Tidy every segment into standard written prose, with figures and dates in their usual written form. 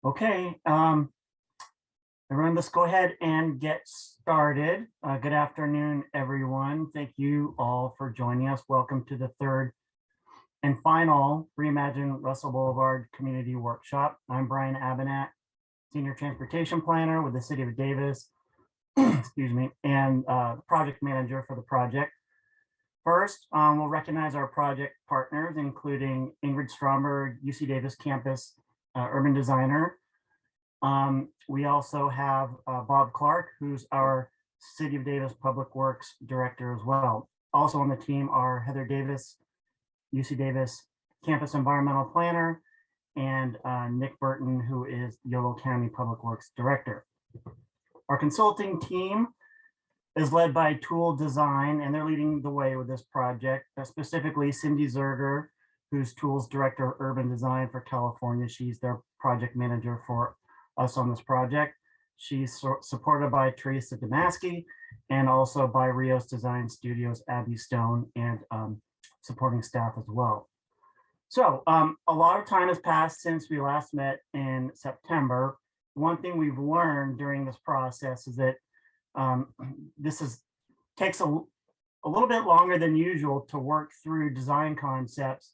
Okay, everyone, let's go ahead and get started. Good afternoon, everyone. Thank you all for joining us. Welcome to the third and final Reimagine Russell Boulevard Community Workshop. I'm Brian Abenat, Senior Transportation Planner with the City of Davis, excuse me, and project manager for the project. First, we'll recognize our project partners, including Ingrid Stromberg, UC Davis campus urban designer. We also have Bob Clark, who's our City of Davis Public Works Director as well. Also on the team are Heather Davis, UC Davis Campus Environmental Planner, and Nick Burton, who is Yolo County Public Works Director. Our consulting team is led by Tool Design, and they're leading the way with this project, specifically Cindy Zerger, who's Tool's Director of Urban Design for California. She's their project manager for us on this project. She's supported by Teresa Damaski and also by Rios Design Studios, Abby Stone, and supporting staff as well. So a lot of time has passed since we last met in September. One thing we've learned during this process is that takes a little bit longer than usual to work through design concepts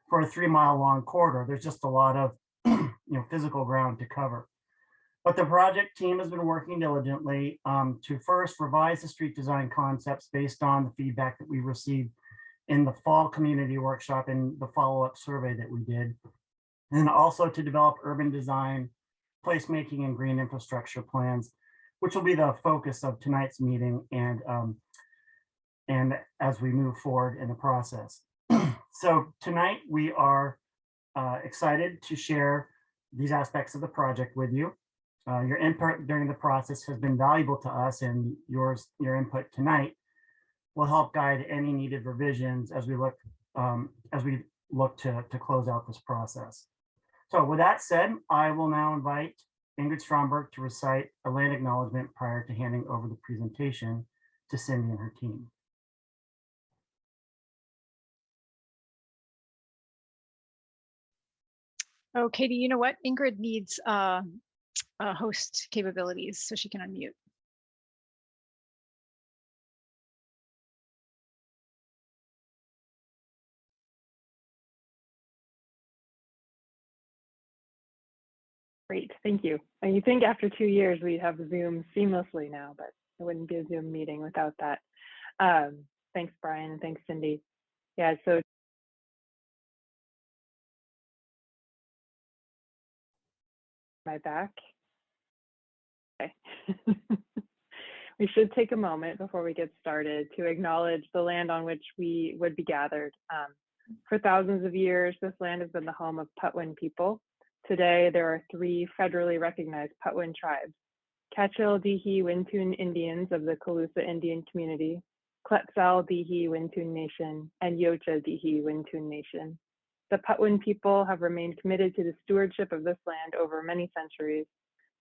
for a 3-mile long corridor. There's just a lot of physical ground to cover. But the project team has been working diligently to first revise the street design concepts based on the feedback that we received in the fall community workshop and the follow-up survey that we did, and also to develop urban design, placemaking, and green infrastructure plans, which will be the focus of tonight's meeting and as we move forward in the process. So tonight we are excited to share these aspects of the project with you. Your input during the process has been valuable to us, and your input tonight will help guide any needed revisions as we look to close out this process. So with that said, I will now invite Ingrid Stromberg to recite a land acknowledgement prior to handing over the presentation to Cindy and her team. Oh, Katie, you know what? Ingrid needs host capabilities so she can unmute. Great, thank you. And you think after 2 years we'd have Zoom seamlessly now, but it wouldn't be a Zoom meeting without that. Thanks, Brian, and thanks, Cindy. Yeah, so my back. Okay. We should take a moment before we get started to acknowledge the land on which we would be gathered. For thousands of years, this land has been the home of Putwin people. Today, there are 3 federally recognized Putwin tribes: Catchil-Dihi Wintun Indians of the Calusa Indian Community, Quetzal-Dihi Wintun Nation, and Yocha-Dihi Wintun Nation. The Putwin people have remained committed to the stewardship of this land over many centuries.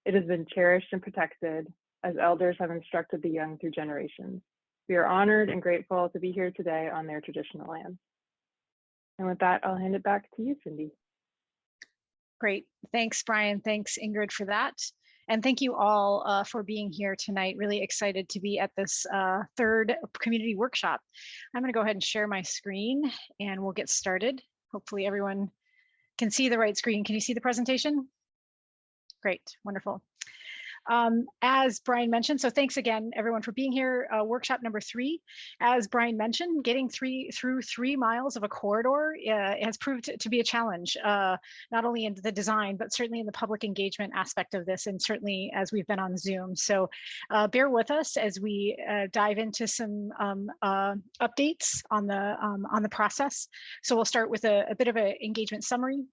It has been cherished and protected as elders have instructed the young through generations. We are honored and grateful to be here today on their traditional lands. And with that, I'll hand it back to you, Cindy. Great. Thanks, Brian. Thanks, Ingrid, for that. And thank you all for being here tonight. Really excited to be at this third community workshop. I'm going to go ahead and share my screen and we'll get started. Hopefully everyone can see the right screen. Can you see the presentation? Great, wonderful. As Brian mentioned, so thanks again, everyone, for being here. Workshop number 3, as Brian mentioned, getting through 3 miles of a corridor has proved to be a challenge, not only in the design, but certainly in the public engagement aspect of this, and certainly as we've been on Zoom. So bear with us as we dive into some updates on the process. So we'll start with a bit of an engagement summary.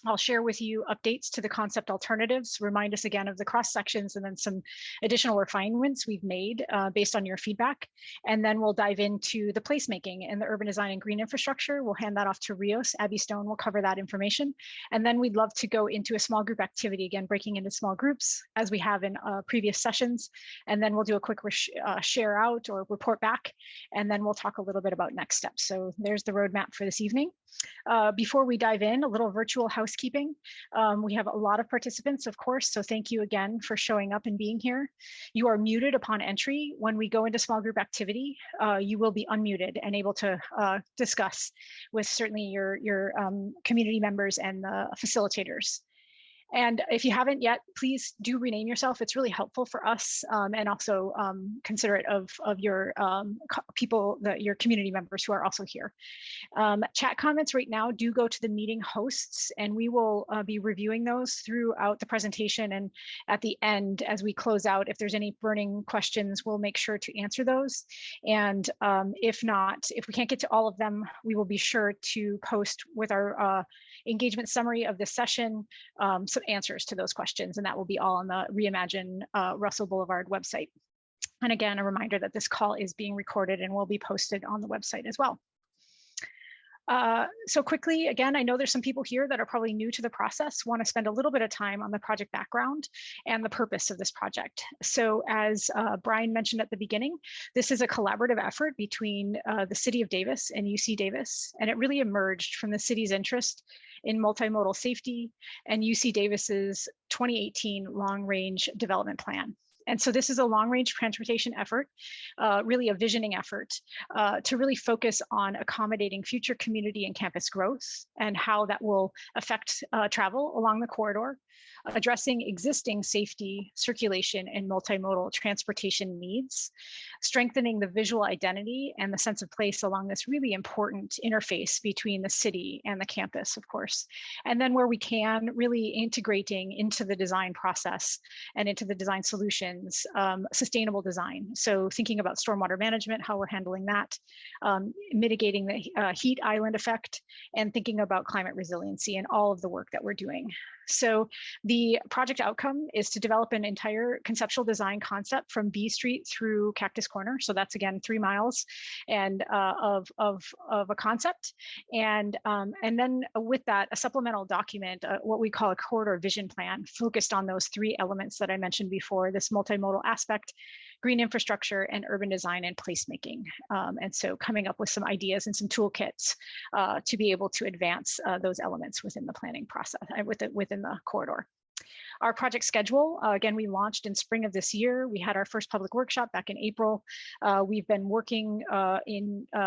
I'll share with you updates to the concept alternatives, remind us again of the cross sections, and then some additional refinements we've made based on your feedback. And then we'll dive into the placemaking and the urban design and green infrastructure. We'll hand that off to Rios. Abby Stone will cover that information. And then we'd love to go into a small group activity, again, breaking into small groups as we have in previous sessions. And then we'll do a quick share out or report back. And then we'll talk a little bit about next steps. So there's the roadmap for this evening. Before we dive in, a little virtual housekeeping. We have a lot of participants, of course, so thank you again for showing up and being here. You are muted upon entry. When we go into small group activity, you will be unmuted and able to discuss with certainly your community members and the facilitators. And if you haven't yet, please do rename yourself. It's really helpful for us, and also considerate of your people, your community members who are also here. Chat comments right now do go to the meeting hosts, and we will be reviewing those throughout the presentation. And at the end, as we close out, if there's any burning questions, we'll make sure to answer those. And if not, if we can't get to all of them, we will be sure to post with our engagement summary of this session some answers to those questions, and that will be all on the Reimagine Russell Boulevard website. And again, a reminder that this call is being recorded and will be posted on the website as well. So quickly, again, I know there's some people here that are probably new to the process, want to spend a little bit of time on the project background and the purpose of this project. So as Brian mentioned at the beginning, this is a collaborative effort between the City of Davis and UC Davis, and it really emerged from the city's interest in multimodal safety and UC Davis's 2018 long-range development plan. And so this is a long-range transportation effort, really a visioning effort to really focus on accommodating future community and campus growth and how that will affect travel along the corridor, addressing existing safety, circulation, and multimodal transportation needs, strengthening the visual identity and the sense of place along this really important interface between the city and the campus, of course. And then where we can, really integrating into the design process and into the design solutions, sustainable design. So thinking about stormwater management, how we're handling that, mitigating the heat island effect, and thinking about climate resiliency and all of the work that we're doing. So the project outcome is to develop an entire conceptual design concept from B Street through Cactus Corner. So that's again 3 miles and of a concept, and then with that a supplemental document, what we call a corridor vision plan, focused on those 3 elements that I mentioned before: this multimodal aspect, green infrastructure, and urban design and placemaking. And so coming up with some ideas and some toolkits to be able to advance those elements within the planning process, within the corridor. Our project schedule, again, we launched in spring of this year. We had our first public workshop back in April. We've been working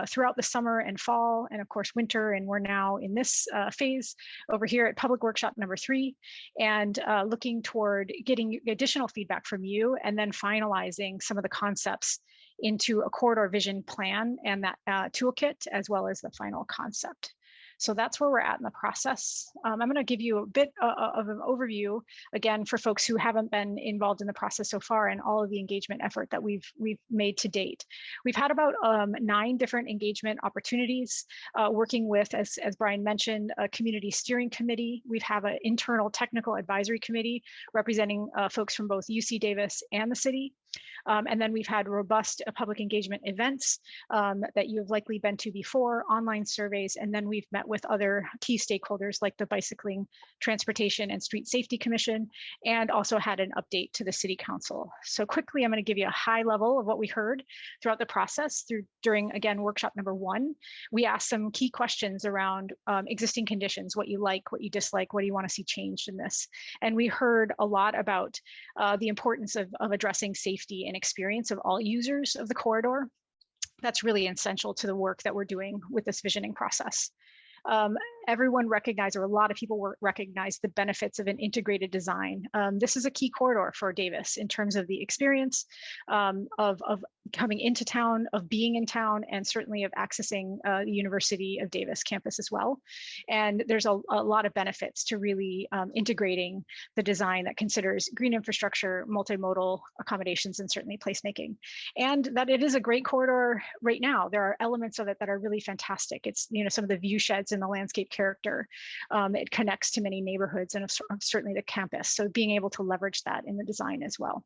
throughout the summer and fall, and of course winter, and we're now in this phase over here at public workshop number 3, and looking toward getting additional feedback from you, and then finalizing some of the concepts into a corridor vision plan and that toolkit, as well as the final concept. So that's where we're at in the process. I'm going to give you a bit of an overview, again, for folks who haven't been involved in the process so far and all of the engagement effort that we've made to date. We've had about 9 different engagement opportunities, working with, as Brian mentioned, a community steering committee. We have an internal technical advisory committee representing folks from both UC Davis and the city. And then we've had robust public engagement events that you have likely been to before, online surveys, and then we've met with other key stakeholders like the Bicycling, Transportation, and Street Safety Commission, and also had an update to the City Council. So quickly, I'm going to give you a high level of what we heard throughout the process during, again, workshop number 1. We asked some key questions around existing conditions, what you like, what you dislike, what do you want to see changed in this. And we heard a lot about the importance of addressing safety and experience of all users of the corridor. That's really essential to the work that we're doing with this visioning process. Everyone recognized, or a lot of people recognized, the benefits of an integrated design. This is a key corridor for Davis in terms of the experience of coming into town, of being in town, and certainly of accessing the University of Davis campus as well. And there's a lot of benefits to really integrating the design that considers green infrastructure, multimodal accommodations, and certainly placemaking. And that it is a great corridor right now. There are elements of it that are really fantastic. It's, you know, some of the view sheds and the landscape character. It connects to many neighborhoods and certainly the campus. So being able to leverage that in the design as well.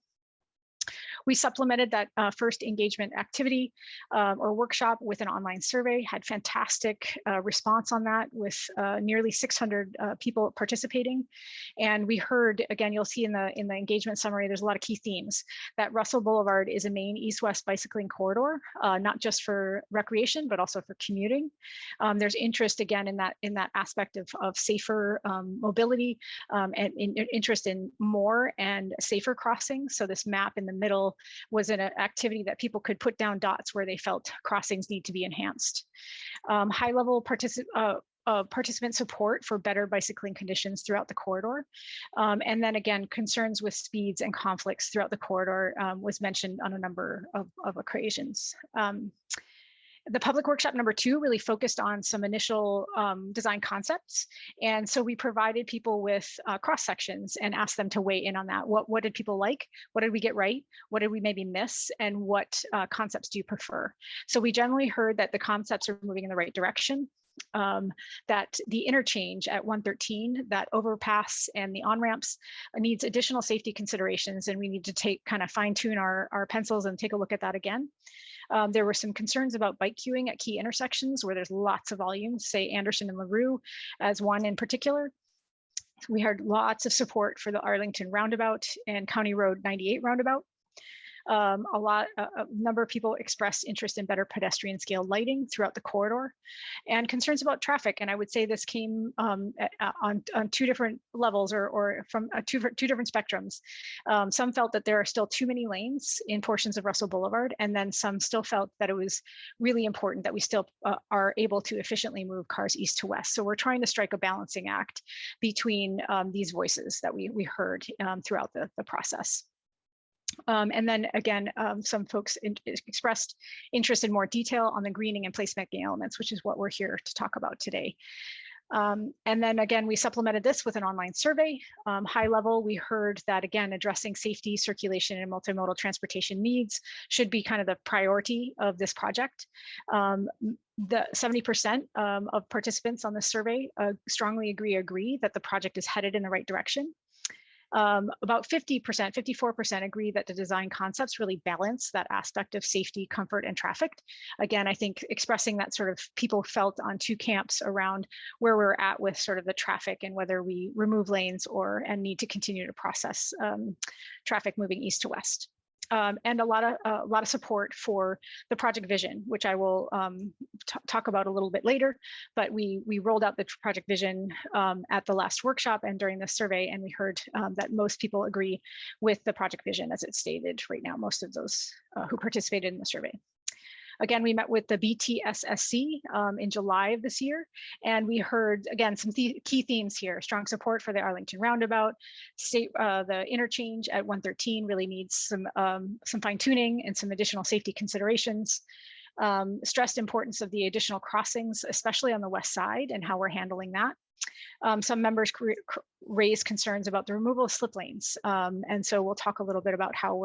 We supplemented that first engagement activity or workshop with an online survey, had fantastic response on that with nearly 600 people participating. And we heard, again, you'll see in the engagement summary, there's a lot of key themes, that Russell Boulevard is a main east-west bicycling corridor, not just for recreation, but also for commuting. There's interest, again, in that aspect of safer mobility and interest in more and safer crossings. So this map in the middle was an activity that people could put down dots where they felt crossings need to be enhanced. High-level participant support for better bicycling conditions throughout the corridor. And then again, concerns with speeds and conflicts throughout the corridor was mentioned on a number of occasions. The public workshop number 2 really focused on some initial design concepts. And so we provided people with cross sections and asked them to weigh in on that. What did people like? What did we get right? What did we maybe miss? And what concepts do you prefer? So we generally heard that the concepts are moving in the right direction. That the interchange at 113, that overpass and the on-ramps needs additional safety considerations, and we need to kind of fine tune our pencils and take a look at that again. There were some concerns about bike queuing at key intersections where there's lots of volume, say Anderson and LaRue as one in particular. We heard lots of support for the Arlington Roundabout and County Road 98 Roundabout. A number of people expressed interest in better pedestrian scale lighting throughout the corridor and concerns about traffic. And I would say this came on 2 different levels or from two different spectrums. Some felt that there are still too many lanes in portions of Russell Boulevard, and then some still felt that it was really important that we still are able to efficiently move cars east to west. So we're trying to strike a balancing act between these voices that we heard throughout the process. And then again, some folks expressed interest in more detail on the greening and placemaking elements, which is what we're here to talk about today. And then again, we supplemented this with an online survey. High level, we heard that again, addressing safety, circulation, and multimodal transportation needs should be kind of the priority of this project. The 70% of participants on the survey strongly agree that the project is headed in the right direction. About 50%, 54% agree that the design concepts really balance that aspect of safety, comfort, and traffic. Again, I think expressing that sort of people felt on 2 camps around where we're at with sort of the traffic and whether we remove lanes and need to continue to process traffic moving east to west. And a lot of support for the project vision, which I will talk about a little bit later. But we rolled out the project vision at the last workshop and during the survey, and we heard that most people agree with the project vision as it's stated right now, most of those who participated in the survey. Again, we met with the BTSSC in July of this year, and we heard, again, some key themes here: strong support for the Arlington Roundabout, the interchange at 113 really needs some fine tuning and some additional safety considerations. Stressed importance of the additional crossings, especially on the west side, and how we're handling that. Some members raised concerns about the removal of slip lanes. And so we'll talk a little bit about how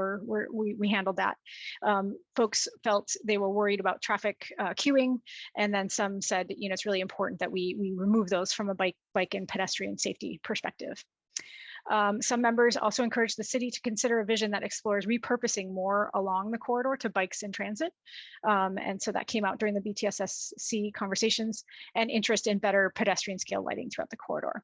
we handled that. Folks felt they were worried about traffic queuing. And then some said, it's really important that we remove those from a bike and pedestrian safety perspective. Some members also encouraged the city to consider a vision that explores repurposing more along the corridor to bikes in transit. And so that came out during the BTSSC conversations, and interest in better pedestrian scale lighting throughout the corridor.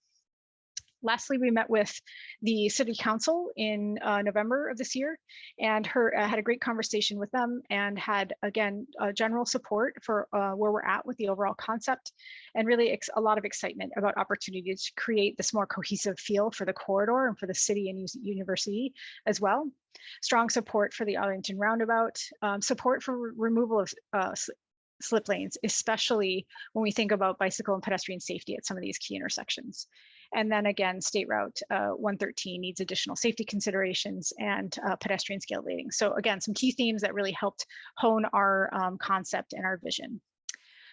Lastly, we met with the City Council in November of this year and had a great conversation with them and had, again, general support for where we're at with the overall concept, and really a lot of excitement about opportunities to create this more cohesive feel for the corridor and for the city and university as well. Strong support for the Arlington Roundabout, support for removal of slip lanes, especially when we think about bicycle and pedestrian safety at some of these key intersections. And then again, State Route 113 needs additional safety considerations and pedestrian scale lighting. So again, some key themes that really helped hone our concept and our vision.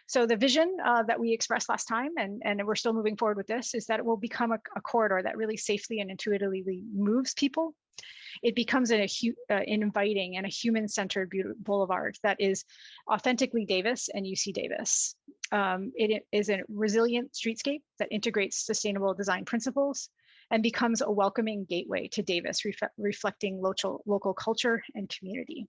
So the vision that we expressed last time, and we're still moving forward with this, is that it will become a corridor that really safely and intuitively moves people. It becomes an inviting and a human-centered boulevard that is authentically Davis and UC Davis. It is a resilient streetscape that integrates sustainable design principles and becomes a welcoming gateway to Davis, reflecting local culture and community.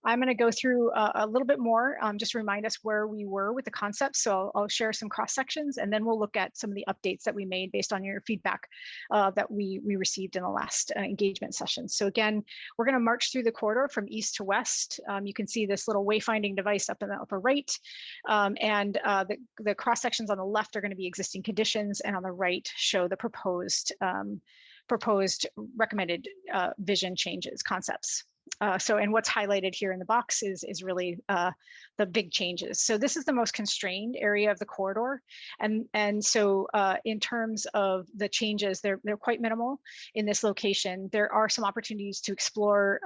I'm going to go through a little bit more, just to remind us where we were with the concept. So I'll share some cross sections, and then we'll look at some of the updates that we made based on your feedback that we received in the last engagement session. So again, we're going to march through the corridor from east to west. You can see this little wayfinding device up in the upper right, and the cross sections on the left are going to be existing conditions, and on the right show the proposed recommended vision changes, concepts. And what's highlighted here in the box is really the big changes. So this is the most constrained area of the corridor. And so in terms of the changes, they're quite minimal in this location. There are some opportunities to explore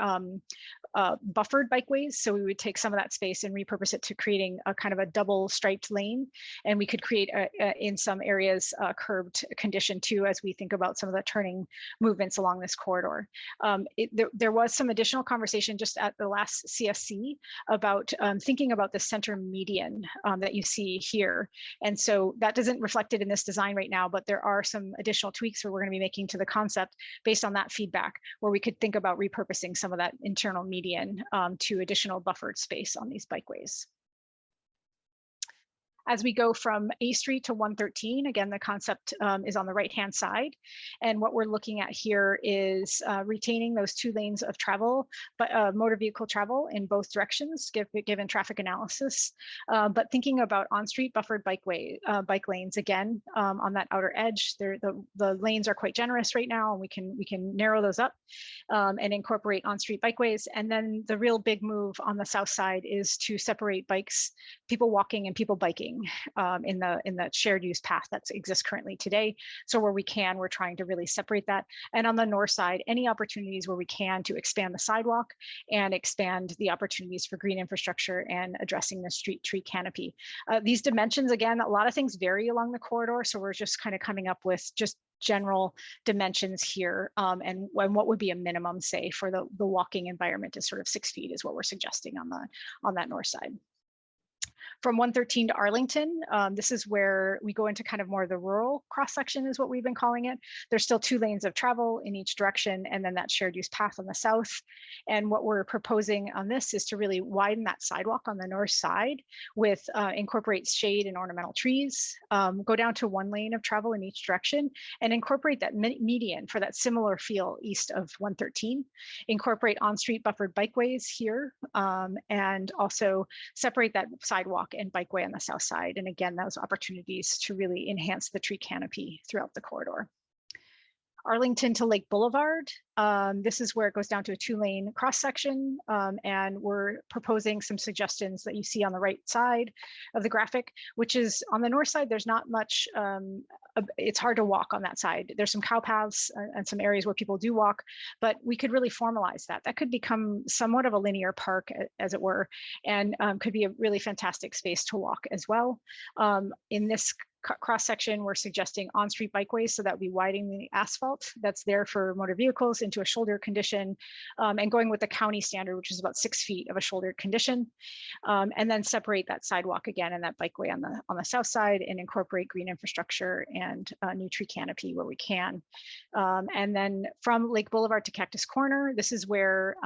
buffered bikeways. So we would take some of that space and repurpose it to creating a kind of a double striped lane. And we could create in some areas curbed condition too, as we think about some of the turning movements along this corridor. There was some additional conversation just at the last CSC about thinking about the center median that you see here. And so that isn't reflected in this design right now, but there are some additional tweaks where we're going to be making to the concept based on that feedback, where we could think about repurposing some of that internal median to additional buffered space on these bikeways. As we go from A Street to 113, again, the concept is on the right-hand side. And what we're looking at here is retaining those 2 lanes of travel, but motor vehicle travel in both directions, given traffic analysis. But thinking about on-street buffered bike lanes, again, on that outer edge, the lanes are quite generous right now, and we can narrow those up and incorporate on-street bikeways. And then the real big move on the south side is to separate people walking and people biking in the shared use path that exists currently today. So where we can, we're trying to really separate that. And on the north side, any opportunities where we can to expand the sidewalk and expand the opportunities for green infrastructure and addressing the street tree canopy. These dimensions, again, a lot of things vary along the corridor. So we're just kind of coming up with just general dimensions here, and what would be a minimum, say, for the walking environment is sort of 6 feet is what we're suggesting on that north side. From 113 to Arlington, this is where we go into kind of more of the rural cross section is what we've been calling it. There's still 2 lanes of travel in each direction, and then that shared use path on the south. And what we're proposing on this is to really widen that sidewalk on the north side with incorporate shade and ornamental trees, go down to 1 lane of travel in each direction, and incorporate that median for that similar feel east of 113. Incorporate on-street buffered bikeways here, and also separate that sidewalk and bikeway on the south side. And again, those opportunities to really enhance the tree canopy throughout the corridor. Arlington to Lake Boulevard. This is where it goes down to a 2-lane cross section, and we're proposing some suggestions that you see on the right side of the graphic, which is on the north side. There's not much, it's hard to walk on that side. There's some cow paths and some areas where people do walk, but we could really formalize that. That could become somewhat of a linear park, as it were, and could be a really fantastic space to walk as well. In this cross section, we're suggesting on-street bikeways, so that would be widening the asphalt that's there for motor vehicles into a shoulder condition, and going with the county standard, which is about 6 feet of a shoulder condition, and then separate that sidewalk again and that bikeway on the south side, and incorporate green infrastructure and new tree canopy where we can. And then from Lake Boulevard to Cactus Corner, this is where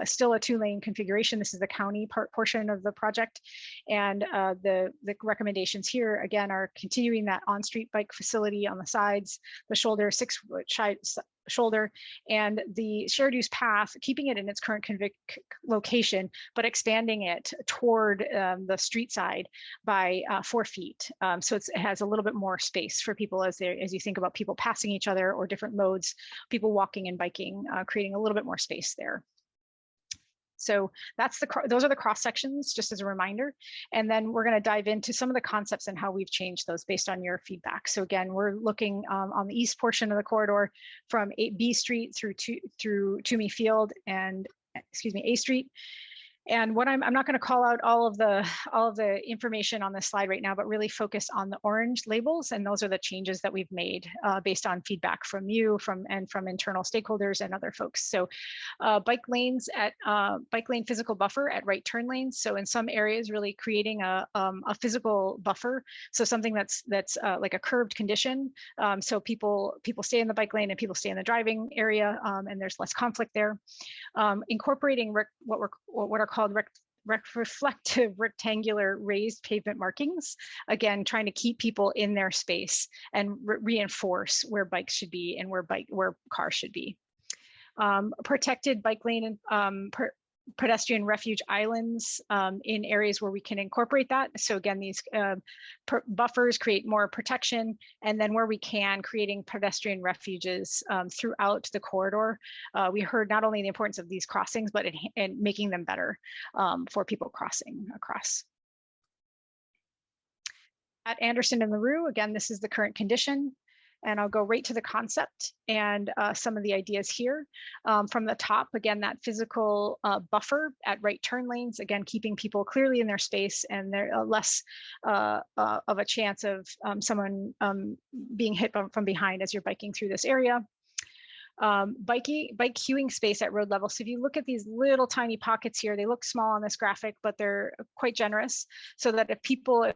still a 2-lane configuration. This is the county portion of the project. And the recommendations here, again, are continuing that on-street bike facility on the sides, the shoulder, 6-foot shoulder, and the shared use path, keeping it in its current location, but expanding it toward the street side by 4 feet. So it has a little bit more space for people as you think about people passing each other or different modes, people walking and biking, creating a little bit more space there. So those are the cross sections, just as a reminder. And then we're going to dive into some of the concepts and how we've changed those based on your feedback. So again, we're looking on the east portion of the corridor from B Street through Toomey Field and, A Street. And what I'm not going to call out all of the information on this slide right now, but really focus on the orange labels, and those are the changes that we've made based on feedback from you, from internal stakeholders and other folks. So, bike lanes at bike lane physical buffer at right turn lanes. So in some areas, really creating a physical buffer. So something that's like a curved condition. So people stay in the bike lane and people stay in the driving area, and there's less conflict there. Incorporating what are called reflective rectangular raised pavement markings, again trying to keep people in their space and reinforce where bikes should be and where cars should be. Protected bike lane and pedestrian refuge islands in areas where we can incorporate that. So again, these buffers create more protection, and then where we can, creating pedestrian refuges throughout the corridor. We heard not only the importance of these crossings, but in making them better for people crossing across. At Anderson and LaRue, again, this is the current condition. And I'll go right to the concept and some of the ideas here. From the top, again, that physical buffer at right turn lanes, again, keeping people clearly in their space, and they're less of a chance of someone being hit from behind as you're biking through this area. Bike queuing space at road level. So if you look at these little tiny pockets here, they look small on this graphic, but they're quite generous, so that if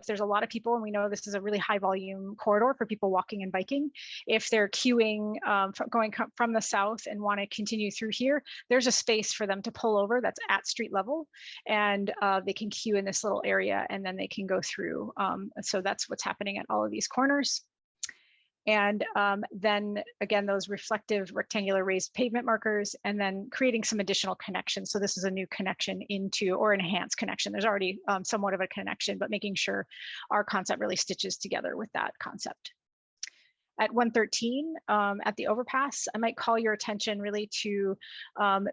there's a lot of people, and we know this is a really high volume corridor for people walking and biking, if they're queuing going from the south and want to continue through here, there's a space for them to pull over that's at street level, and they can queue in this little area, and then they can go through. So that's what's happening at all of these corners. And then again, those reflective rectangular raised pavement markers, and then creating some additional connections. So this is a new connection into, or enhanced connection. There's already somewhat of a connection, but making sure our concept really stitches together with that concept. At 113, at the overpass, I might call your attention really to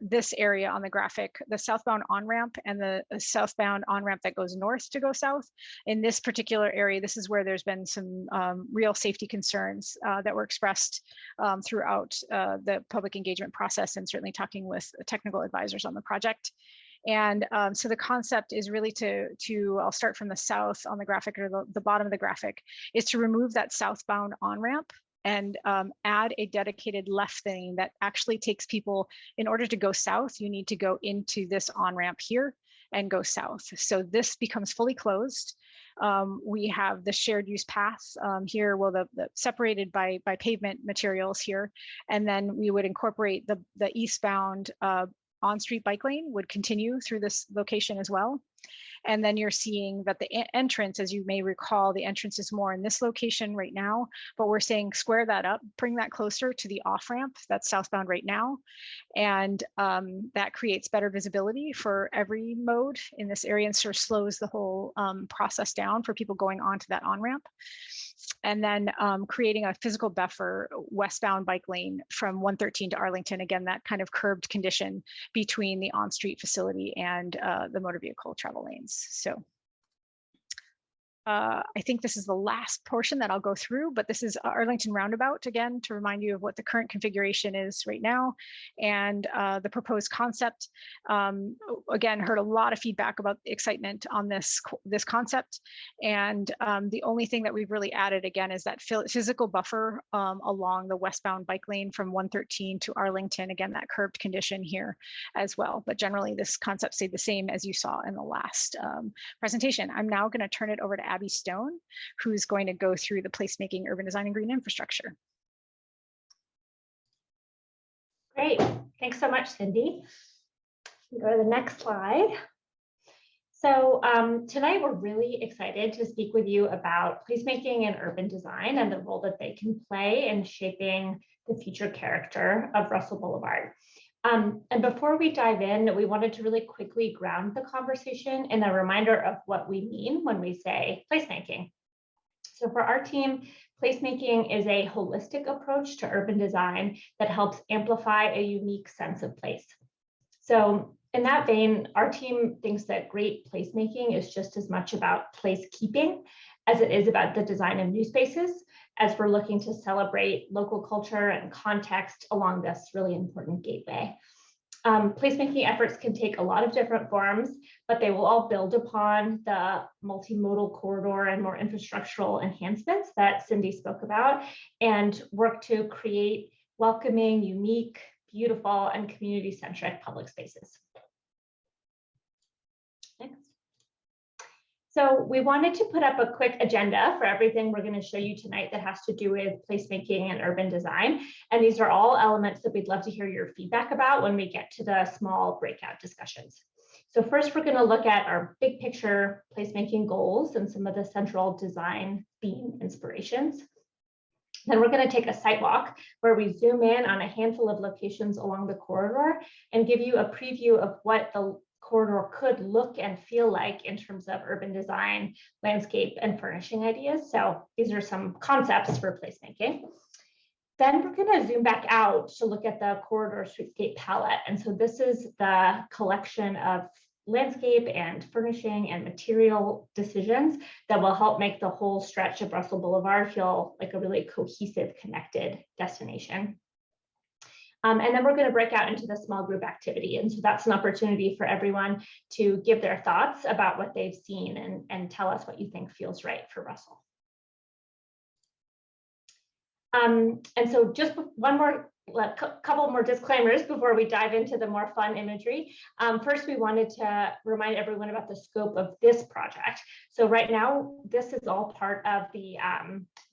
this area on the graphic, the southbound on-ramp and the southbound on-ramp that goes north to go south. In this particular area, this is where there's been some real safety concerns that were expressed throughout the public engagement process, and certainly talking with technical advisors on the project. And so the concept is really I'll start from the south on the graphic, or the bottom of the graphic, is to remove that southbound on-ramp and add a dedicated left lane that actually takes people, in order to go south, you need to go into this on-ramp here and go south. So this becomes fully closed. We have the shared use path here, well, the separated by pavement materials here, and then we would incorporate the eastbound on-street bike lane would continue through this location as well. And then you're seeing that the entrance, as you may recall, the entrance is more in this location right now, but we're saying square that up, bring that closer to the off-ramp that's southbound right now. And that creates better visibility for every mode in this area, and sort of slows the whole process down for people going onto that on-ramp. And then creating a physical buffer westbound bike lane from 113 to Arlington, again, that kind of curbed condition between the on-street facility and the motor vehicle travel lanes. So I think this is the last portion that I'll go through, but this is Arlington Roundabout, again, to remind you of what the current configuration is right now, and the proposed concept. Again, heard a lot of feedback about the excitement on this concept, and the only thing that we've really added, again, is that physical buffer along the westbound bike lane from 113 to Arlington, again, that curbed condition here as well. But generally, this concept stayed the same as you saw in the last presentation. I'm now going to turn it over to Abby Stone, who's going to go through the placemaking, urban design, and green infrastructure. Great, thanks so much, Cindy. Go to the next slide. So tonight we're really excited to speak with you about placemaking and urban design and the role that they can play in shaping the future character of Russell Boulevard. And before we dive in, we wanted to really quickly ground the conversation in a reminder of what we mean when we say placemaking. So for our team, placemaking is a holistic approach to urban design that helps amplify a unique sense of place. So in that vein, our team thinks that great placemaking is just as much about placekeeping as it is about the design of new spaces, as we're looking to celebrate local culture and context along this really important gateway. Placemaking efforts can take a lot of different forms, but they will all build upon the multimodal corridor and more infrastructural enhancements that Cindy spoke about, and work to create welcoming, unique, beautiful, and community-centric public spaces. Next. So we wanted to put up a quick agenda for everything we're going to show you tonight that has to do with placemaking and urban design. And these are all elements that we'd love to hear your feedback about when we get to the small breakout discussions. So first, we're going to look at our big picture placemaking goals and some of the central design theme inspirations. Then we're going to take a site walk where we zoom in on a handful of locations along the corridor and give you a preview of what the corridor could look and feel like in terms of urban design, landscape, and furnishing ideas. So these are some concepts for placemaking. Then we're going to zoom back out to look at the corridor streetscape palette. And so this is the collection of landscape and furnishing and material decisions that will help make the whole stretch of Russell Boulevard feel like a really cohesive, connected destination. And then we're going to break out into the small group activity. And so that's an opportunity for everyone to give their thoughts about what they've seen and tell us what you think feels right for Russell. And so just couple more disclaimers before we dive into the more fun imagery. First, we wanted to remind everyone about the scope of this project. So right now, this is all part of the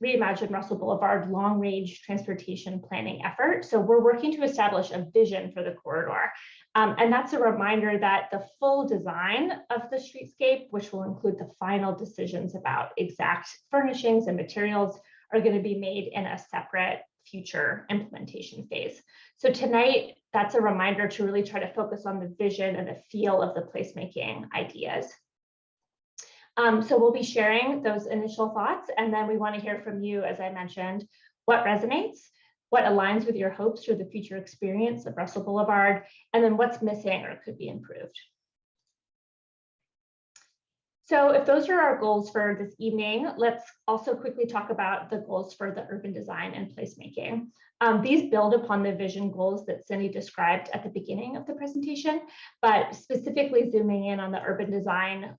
Reimagine Russell Boulevard long-range transportation planning effort. So we're working to establish a vision for the corridor. And that's a reminder that the full design of the streetscape, which will include the final decisions about exact furnishings and materials, are going to be made in a separate future implementation phase. So tonight, that's a reminder to really try to focus on the vision and the feel of the placemaking ideas. So we'll be sharing those initial thoughts, and then we want to hear from you, as I mentioned, what resonates, what aligns with your hopes for the future experience of Russell Boulevard, and then what's missing or could be improved. So if those are our goals for this evening, let's also quickly talk about the goals for the urban design and placemaking. These build upon the vision goals that Cindy described at the beginning of the presentation, but specifically zooming in on the urban design,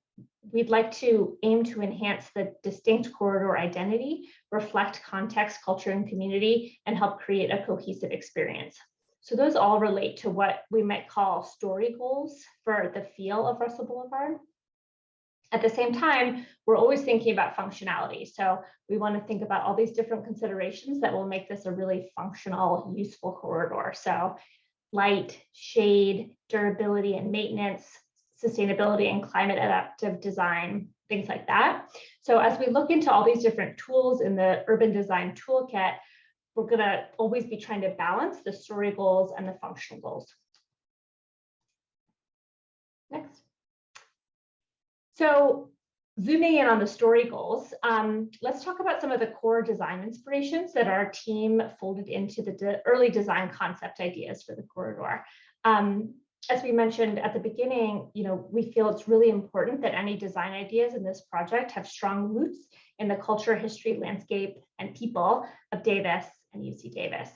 we'd like to aim to enhance the distinct corridor identity, reflect context, culture, and community, and help create a cohesive experience. So those all relate to what we might call story goals for the feel of Russell Boulevard. At the same time, we're always thinking about functionality. So we want to think about all these different considerations that will make this a really functional, useful corridor. So light, shade, durability and maintenance, sustainability and climate adaptive design, things like that. So as we look into all these different tools in the urban design toolkit, we're going to always be trying to balance the story goals and the functional goals. Next. So zooming in on the story goals, let's talk about some of the core design inspirations that our team folded into the early design concept ideas for the corridor. As we mentioned at the beginning, we feel it's really important that any design ideas in this project have strong roots in the culture, history, landscape, and people of Davis and UC Davis.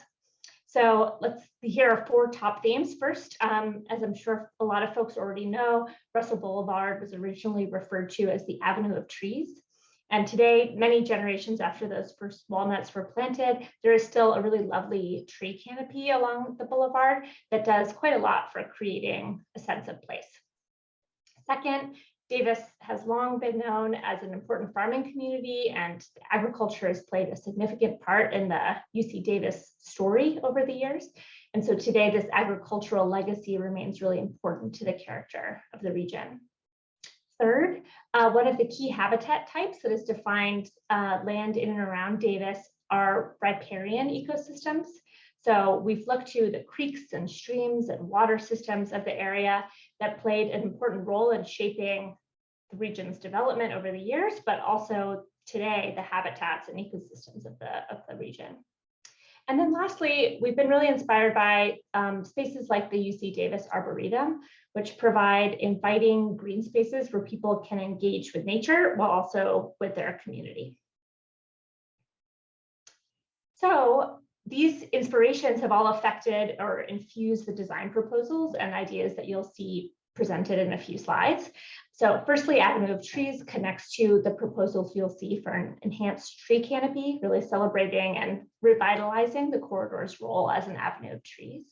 So here are 4 top themes. First, as I'm sure a lot of folks already know, Russell Boulevard was originally referred to as the Avenue of Trees. And today, many generations after those first walnuts were planted, there is still a really lovely tree canopy along the boulevard that does quite a lot for creating a sense of place. Second, Davis has long been known as an important farming community, and agriculture has played a significant part in the UC Davis story over the years. And so today, this agricultural legacy remains really important to the character of the region. Third, one of the key habitat types that has defined land in and around Davis are riparian ecosystems. So we've looked to the creeks and streams and water systems of the area that played an important role in shaping the region's development over the years, but also today, the habitats and ecosystems of the region. And then lastly, we've been really inspired by spaces like the UC Davis Arboretum, which provide inviting green spaces where people can engage with nature while also with their community. So these inspirations have all affected or infused the design proposals and ideas that you'll see presented in a few slides. So firstly, Avenue of Trees connects to the proposals you'll see for an enhanced tree canopy, really celebrating and revitalizing the corridor's role as an avenue of trees.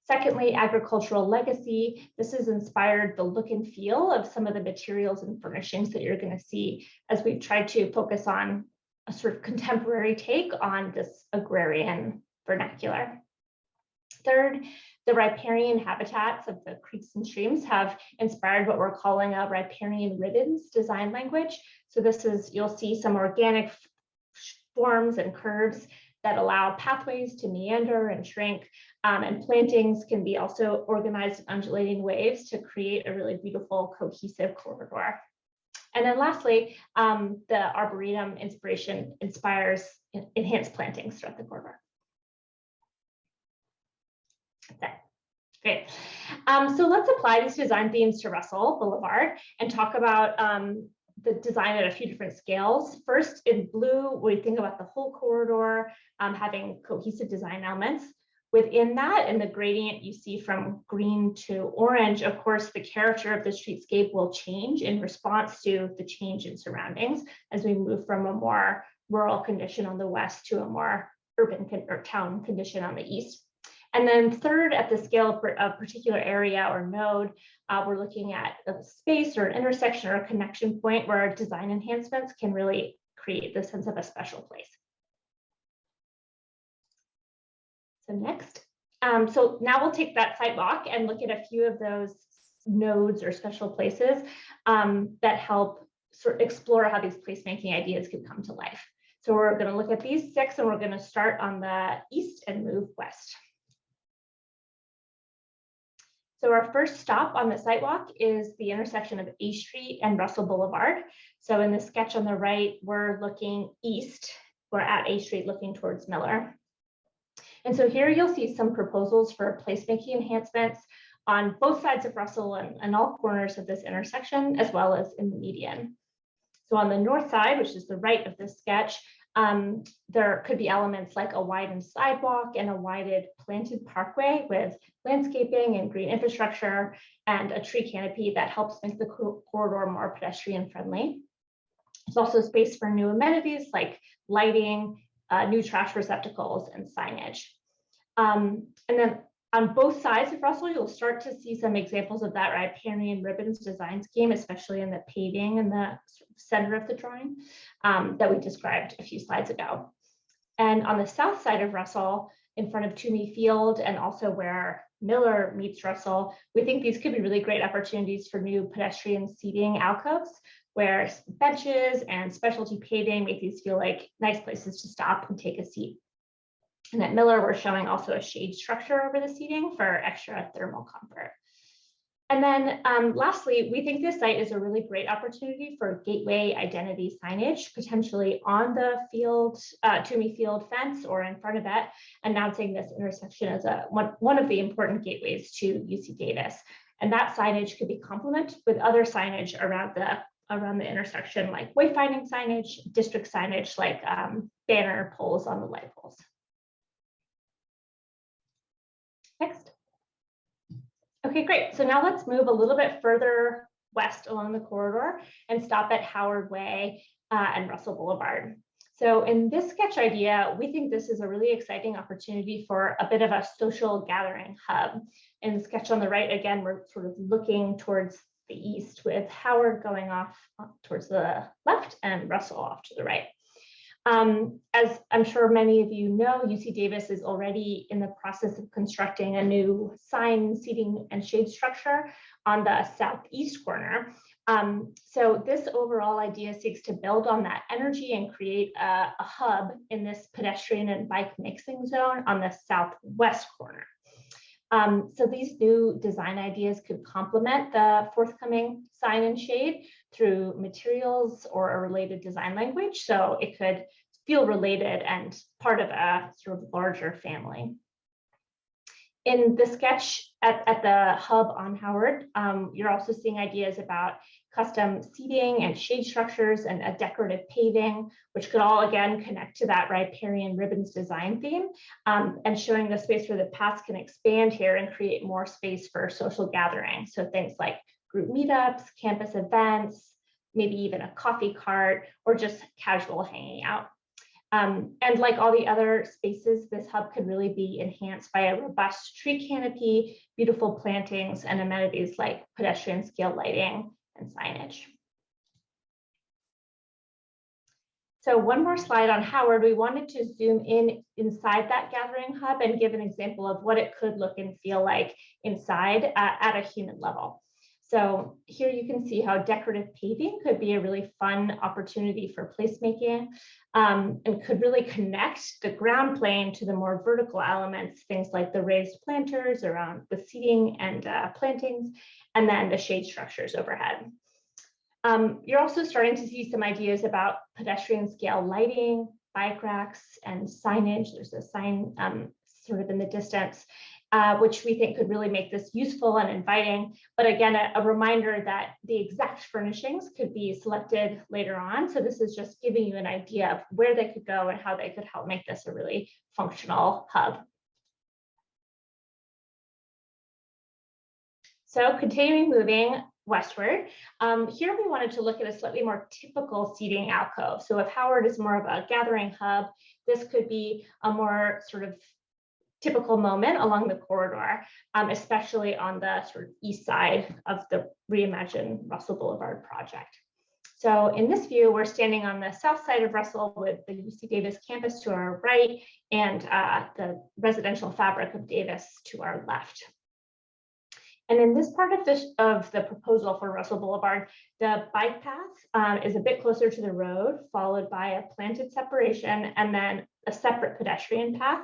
Secondly, agricultural legacy. This has inspired the look and feel of some of the materials and furnishings that you're going to see as we've tried to focus on a sort of contemporary take on this agrarian vernacular. Third, the riparian habitats of the creeks and streams have inspired what we're calling a riparian ribbons design language. So this is, you'll see some organic forms and curves that allow pathways to meander and shrink, and plantings can be also organized in undulating waves to create a really beautiful cohesive corridor. And then lastly, the Arboretum inspiration inspires enhanced plantings throughout the corridor. Okay, great. So let's apply these design themes to Russell Boulevard and talk about the design at a few different scales. First, in blue, we think about the whole corridor having cohesive design elements. Within that, and the gradient you see from green to orange, of course, the character of the streetscape will change in response to the change in surroundings as we move from a more rural condition on the west to a more urban or town condition on the east. And then third, at the scale of a particular area or node, we're looking at a space or an intersection or a connection point where design enhancements can really create the sense of a special place. So next, so now we'll take that sidewalk and look at a few of those nodes or special places that help sort of explore how these placemaking ideas could come to life. So we're going to look at these 6 and we're going to start on the east and move west. So our first stop on the sidewalk is the intersection of A Street and Russell Boulevard. So in the sketch on the right, we're looking east. We're at A Street looking towards Miller. And so here you'll see some proposals for placemaking enhancements on both sides of Russell and all corners of this intersection, as well as in the median. So on the north side, which is the right of this sketch, there could be elements like a widened sidewalk and a widened planted parkway with landscaping and green infrastructure and a tree canopy that helps make the corridor more pedestrian friendly. There's also space for new amenities like lighting, new trash receptacles, and signage. And then on both sides of Russell, you'll start to see some examples of that riparian ribbons design scheme, especially in the paving in the center of the drawing that we described a few slides ago. And on the south side of Russell, in front of Toomey Field and also where Miller meets Russell, we think these could be really great opportunities for new pedestrian seating alcoves where benches and specialty paving make these feel like nice places to stop and take a seat. And at Miller, we're showing also a shade structure over the seating for extra thermal comfort. And then lastly, we think this site is a really great opportunity for gateway identity signage, potentially on the field, Toomey Field fence or in front of it, announcing this intersection as one of the important gateways to UC Davis. And that signage could be complemented with other signage around the intersection, like wayfinding signage, district signage, like banner poles on the light poles. Next. Okay, great. So now let's move a little bit further west along the corridor and stop at Howard Way and Russell Boulevard. So in this sketch idea, we think this is a really exciting opportunity for a bit of a social gathering hub. In the sketch on the right, again, we're sort of looking towards the east with Howard going off towards the left and Russell off to the right. As I'm sure many of you know, UC Davis is already in the process of constructing a new sign, seating, and shade structure on the southeast corner. So this overall idea seeks to build on that energy and create a hub in this pedestrian and bike mixing zone on the southwest corner. So these new design ideas could complement the forthcoming sign and shade through materials or a related design language. So it could feel related and part of a sort of larger family. In the sketch at the hub on Howard, you're also seeing ideas about custom seating and shade structures and a decorative paving, which could all again connect to that riparian ribbons design theme, and showing the space where the paths can expand here and create more space for social gatherings. So things like group meetups, campus events, maybe even a coffee cart, or just casual hanging out. And like all the other spaces, this hub could really be enhanced by a robust tree canopy, beautiful plantings, and amenities like pedestrian scale lighting and signage. So one more slide on Howard. We wanted to zoom in inside that gathering hub and give an example of what it could look and feel like inside at a human level. So here you can see how decorative paving could be a really fun opportunity for placemaking, and could really connect the ground plane to the more vertical elements, things like the raised planters around the seating and plantings, and then the shade structures overhead. You're also starting to see some ideas about pedestrian scale lighting, bike racks, and signage. There's a sign sort of in the distance, which we think could really make this useful and inviting. But again, a reminder that the exact furnishings could be selected later on. So this is just giving you an idea of where they could go and how they could help make this a really functional hub. So continuing moving westward, here we wanted to look at a slightly more typical seating alcove. So if Howard is more of a gathering hub, this could be a more sort of typical moment along the corridor, especially on the sort of east side of the Reimagine Russell Boulevard project. So in this view, we're standing on the south side of Russell with the UC Davis campus to our right and the residential fabric of Davis to our left. And in this part of the proposal for Russell Boulevard, the bike path is a bit closer to the road, followed by a planted separation and then a separate pedestrian path.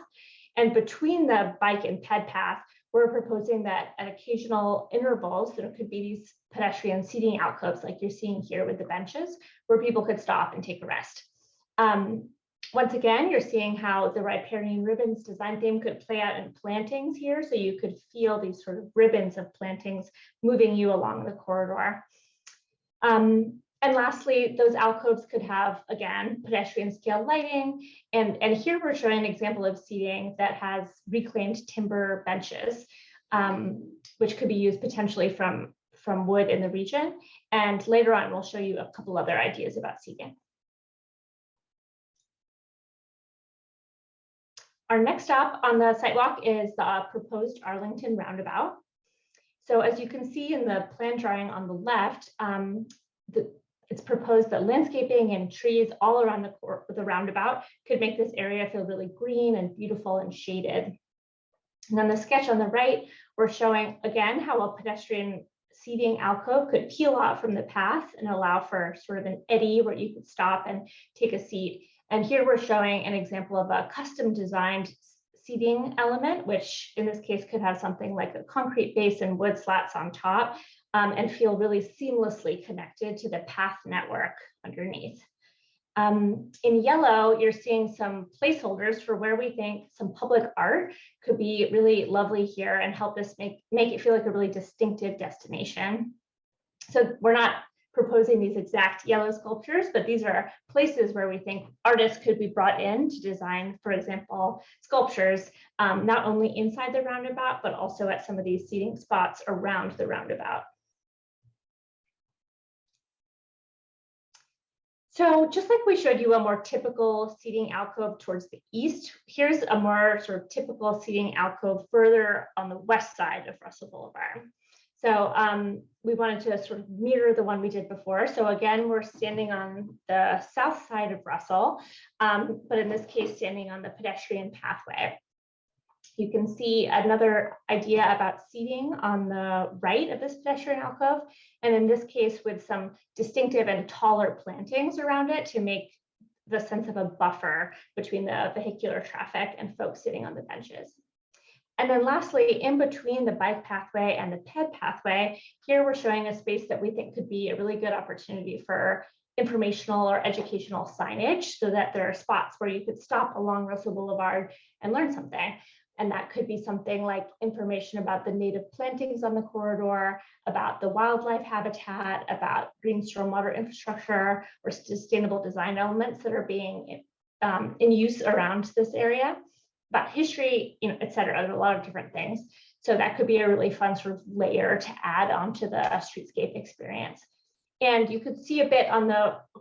And between the bike and ped path, we're proposing that at occasional intervals, there could be these pedestrian seating alcoves like you're seeing here with the benches, where people could stop and take a rest. Once again, you're seeing how the riparian ribbons design theme could play out in plantings here. So you could feel these sort of ribbons of plantings moving you along the corridor. And lastly, those alcoves could have, again, pedestrian scale lighting. And here we're showing an example of seating that has reclaimed timber benches, which could be used potentially from wood in the region. And later on, we'll show you a couple other ideas about seating. Our next stop on the sidewalk is the proposed Arlington Roundabout. So as you can see in the plan drawing on the left, it's proposed that landscaping and trees all around the roundabout could make this area feel really green and beautiful and shaded. And on the sketch on the right, we're showing again how a pedestrian seating alcove could peel out from the path and allow for sort of an eddy where you could stop and take a seat. And here we're showing an example of a custom designed seating element, which in this case could have something like a concrete base and wood slats on top, and feel really seamlessly connected to the path network underneath. In yellow, you're seeing some placeholders for where we think some public art could be really lovely here and help us make it feel like a really distinctive destination. So we're not proposing these exact yellow sculptures, but these are places where we think artists could be brought in to design, for example, sculptures, not only inside the roundabout, but also at some of these seating spots around the roundabout. So just like we showed you a more typical seating alcove towards the east, here's a more sort of typical seating alcove further on the west side of Russell Boulevard. So we wanted to sort of mirror the one we did before. So again, we're standing on the south side of Russell, but in this case, standing on the pedestrian pathway. You can see another idea about seating on the right of this pedestrian alcove, and in this case with some distinctive and taller plantings around it to make the sense of a buffer between the vehicular traffic and folks sitting on the benches. And then lastly, in between the bike pathway and the ped pathway, here we're showing a space that we think could be a really good opportunity for informational or educational signage so that there are spots where you could stop along Russell Boulevard and learn something. And that could be something like information about the native plantings on the corridor, about the wildlife habitat, about green stormwater infrastructure, or sustainable design elements that are being in use around this area, about history, et cetera. There are a lot of different things. So that could be a really fun sort of layer to add onto the streetscape experience. And you could see a bit on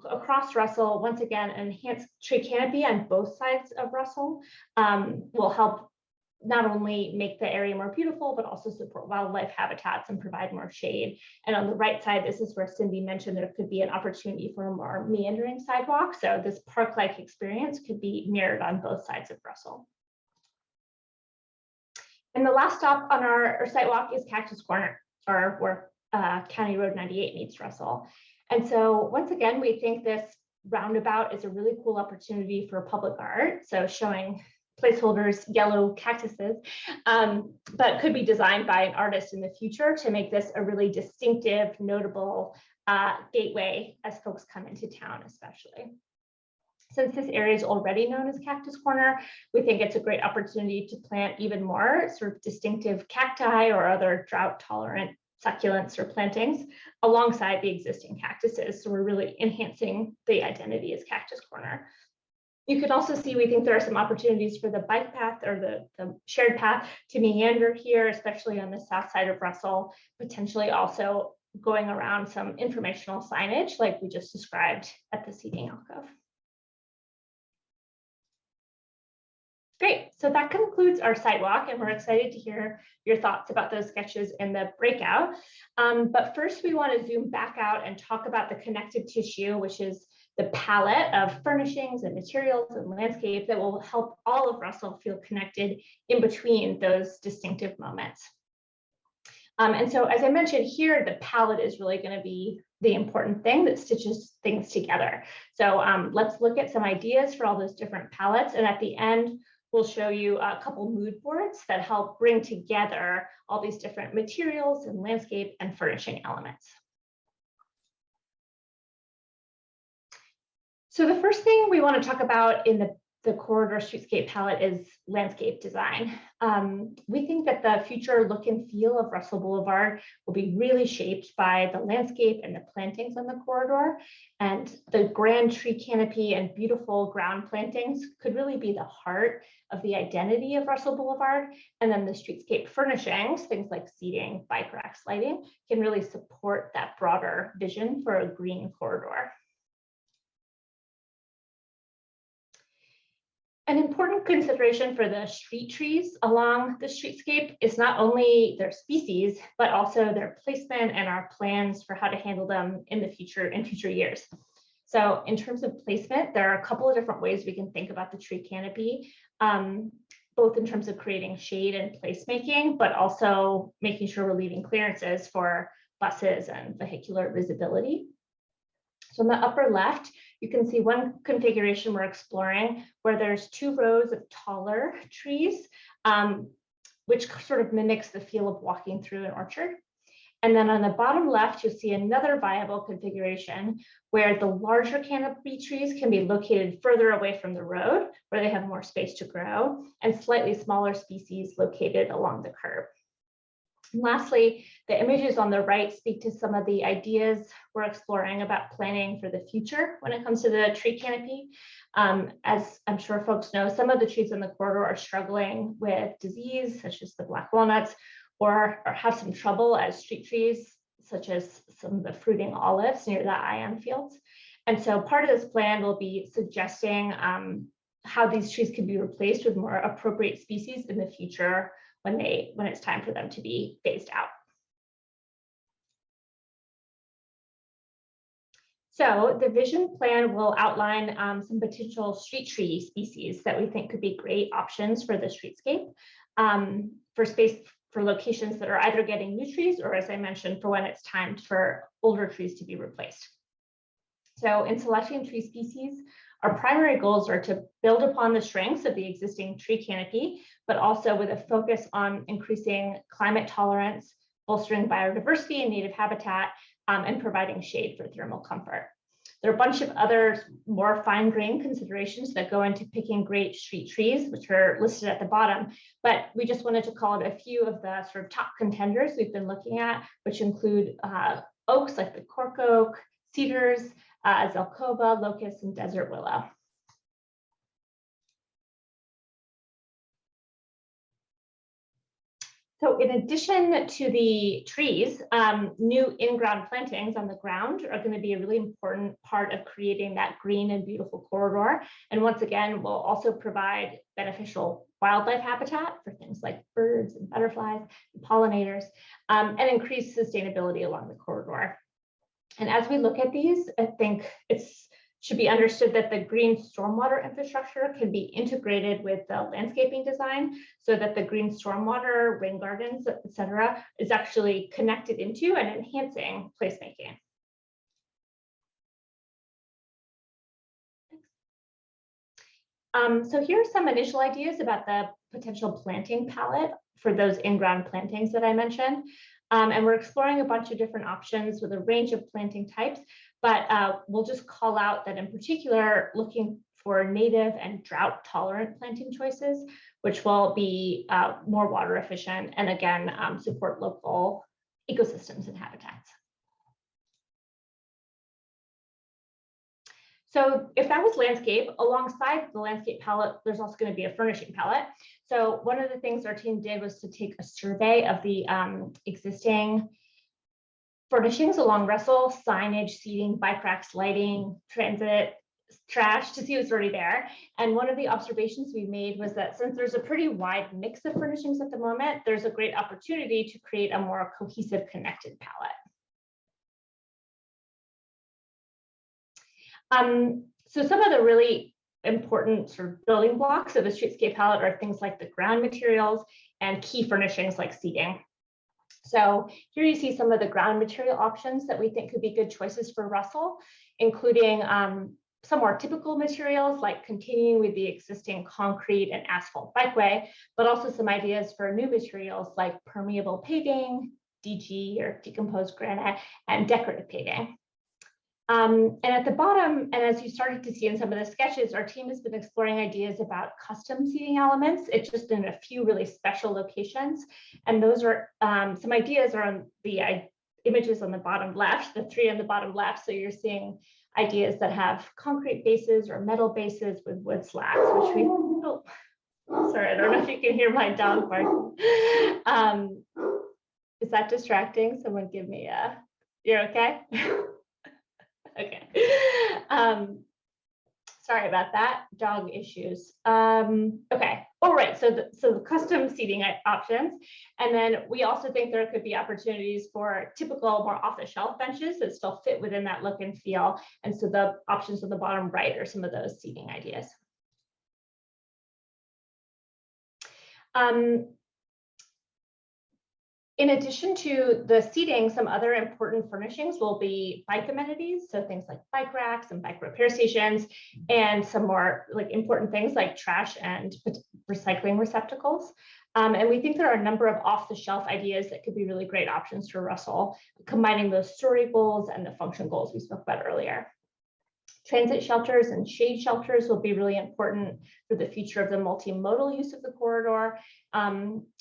across Russell, once again, an enhanced tree canopy on both sides of Russell will help not only make the area more beautiful, but also support wildlife habitats and provide more shade. And on the right side, this is where Cindy mentioned there could be an opportunity for a more meandering sidewalk. So this park-like experience could be mirrored on both sides of Russell. And the last stop on our sidewalk is Cactus Corner, or where County Road 98 meets Russell. And so once again, we think this roundabout is a really cool opportunity for public art. So showing placeholders, yellow cactuses, but could be designed by an artist in the future to make this a really distinctive, notable gateway as folks come into town, especially. Since this area is already known as Cactus Corner, we think it's a great opportunity to plant even more sort of distinctive cacti or other drought-tolerant succulents or plantings alongside the existing cactuses. So we're really enhancing the identity as Cactus Corner. You can also see, we think there are some opportunities for the bike path or the shared path to meander here, especially on the south side of Russell, potentially also going around some informational signage like we just described at the seating alcove. Great, so that concludes our sidewalk, and we're excited to hear your thoughts about those sketches in the breakout. But first we want to zoom back out and talk about the connective tissue, which is the palette of furnishings and materials and landscape that will help all of Russell feel connected in between those distinctive moments. And so, as I mentioned here, the palette is really going to be the important thing that stitches things together. So let's look at some ideas for all those different palettes. And at the end, we'll show you a couple mood boards that help bring together all these different materials and landscape and furnishing elements. So the first thing we want to talk about in the corridor streetscape palette is landscape design. We think that the future look and feel of Russell Boulevard will be really shaped by the landscape and the plantings on the corridor. And the grand tree canopy and beautiful ground plantings could really be the heart of the identity of Russell Boulevard. And then the streetscape furnishings, things like seating, bike racks, lighting, can really support that broader vision for a green corridor. An important consideration for the street trees along the streetscape is not only their species, but also their placement and our plans for how to handle them in the future, in future years. So in terms of placement, there are a couple of different ways we can think about the tree canopy, both in terms of creating shade and placemaking, but also making sure we're leaving clearances for buses and vehicular visibility. So in the upper left, you can see one configuration we're exploring where there's 2 rows of taller trees, which sort of mimics the feel of walking through an orchard. And then on the bottom left, you'll see another viable configuration where the larger canopy trees can be located further away from the road, where they have more space to grow, and slightly smaller species located along the curb. And lastly, the images on the right speak to some of the ideas we're exploring about planning for the future when it comes to the tree canopy. As I'm sure folks know, some of the trees in the corridor are struggling with disease, such as the black walnuts, or have some trouble as street trees, such as some of the fruiting olives near the ion fields. And so part of this plan will be suggesting how these trees can be replaced with more appropriate species in the future when it's time for them to be phased out. So the vision plan will outline some potential street tree species that we think could be great options for the streetscape, for space for locations that are either getting new trees or, as I mentioned, for when it's time for older trees to be replaced. So in selecting tree species, our primary goals are to build upon the strengths of the existing tree canopy, but also with a focus on increasing climate tolerance, bolstering biodiversity and native habitat, and providing shade for thermal comfort. There are a bunch of other more fine-grained considerations that go into picking great street trees, which are listed at the bottom. But we just wanted to call out a few of the sort of top contenders we've been looking at, which include oaks like the cork oak, cedars, zelkova, locust, and desert willow. So in addition to the trees, new in-ground plantings on the ground are going to be a really important part of creating that green and beautiful corridor. And once again, we'll also provide beneficial wildlife habitat for things like birds and butterflies and pollinators, and increase sustainability along the corridor. And as we look at these, I think it's should be understood that the green stormwater infrastructure can be integrated with the landscaping design so that the green stormwater, rain gardens, et cetera, is actually connected into and enhancing placemaking. So here are some initial ideas about the potential planting palette for those in-ground plantings that I mentioned. And we're exploring a bunch of different options with a range of planting types, but we'll just call out that in particular, looking for native and drought tolerant planting choices, which will be more water efficient and again, support local ecosystems and habitats. So if that was landscape, alongside the landscape palette, there's also going to be a furnishing palette. So one of the things our team did was to take a survey of the existing furnishings along Russell: signage, seating, bike racks, lighting, transit, trash, to see what's already there. And one of the observations we made was that since there's a pretty wide mix of furnishings at the moment, there's a great opportunity to create a more cohesive, connected palette. So some of the really important sort of building blocks of the streetscape palette are things like the ground materials and key furnishings like seating. So here you see some of the ground material options that we think could be good choices for Russell, including some more typical materials like continuing with the existing concrete and asphalt bikeway, but also some ideas for new materials like permeable paving, DG or decomposed granite, and decorative paving. And at the bottom, and as you started to see in some of the sketches, our team has been exploring ideas about custom seating elements. It's just in a few really special locations. And those are some ideas are on the images on the bottom left, the three on the bottom left. So you're seeing ideas that have concrete bases or metal bases with wood slats, which we, oh, sorry, I don't know if you can hear my dog bark. Is that distracting? Someone give me a, you're okay? Okay. Sorry about that. Dog issues. Okay. All right. So the custom seating options, and then we also think there could be opportunities for typical, more off-the-shelf benches that still fit within that look and feel. And so the options on the bottom right are some of those seating ideas. In addition to the seating, some other important furnishings will be bike amenities, so things like bike racks and bike repair stations, and some more like important things like trash and recycling receptacles. And we think there are a number of off-the-shelf ideas that could be really great options for Russell, combining those story goals and the function goals we spoke about earlier. Transit shelters and shade shelters will be really important for the future of the multimodal use of the corridor.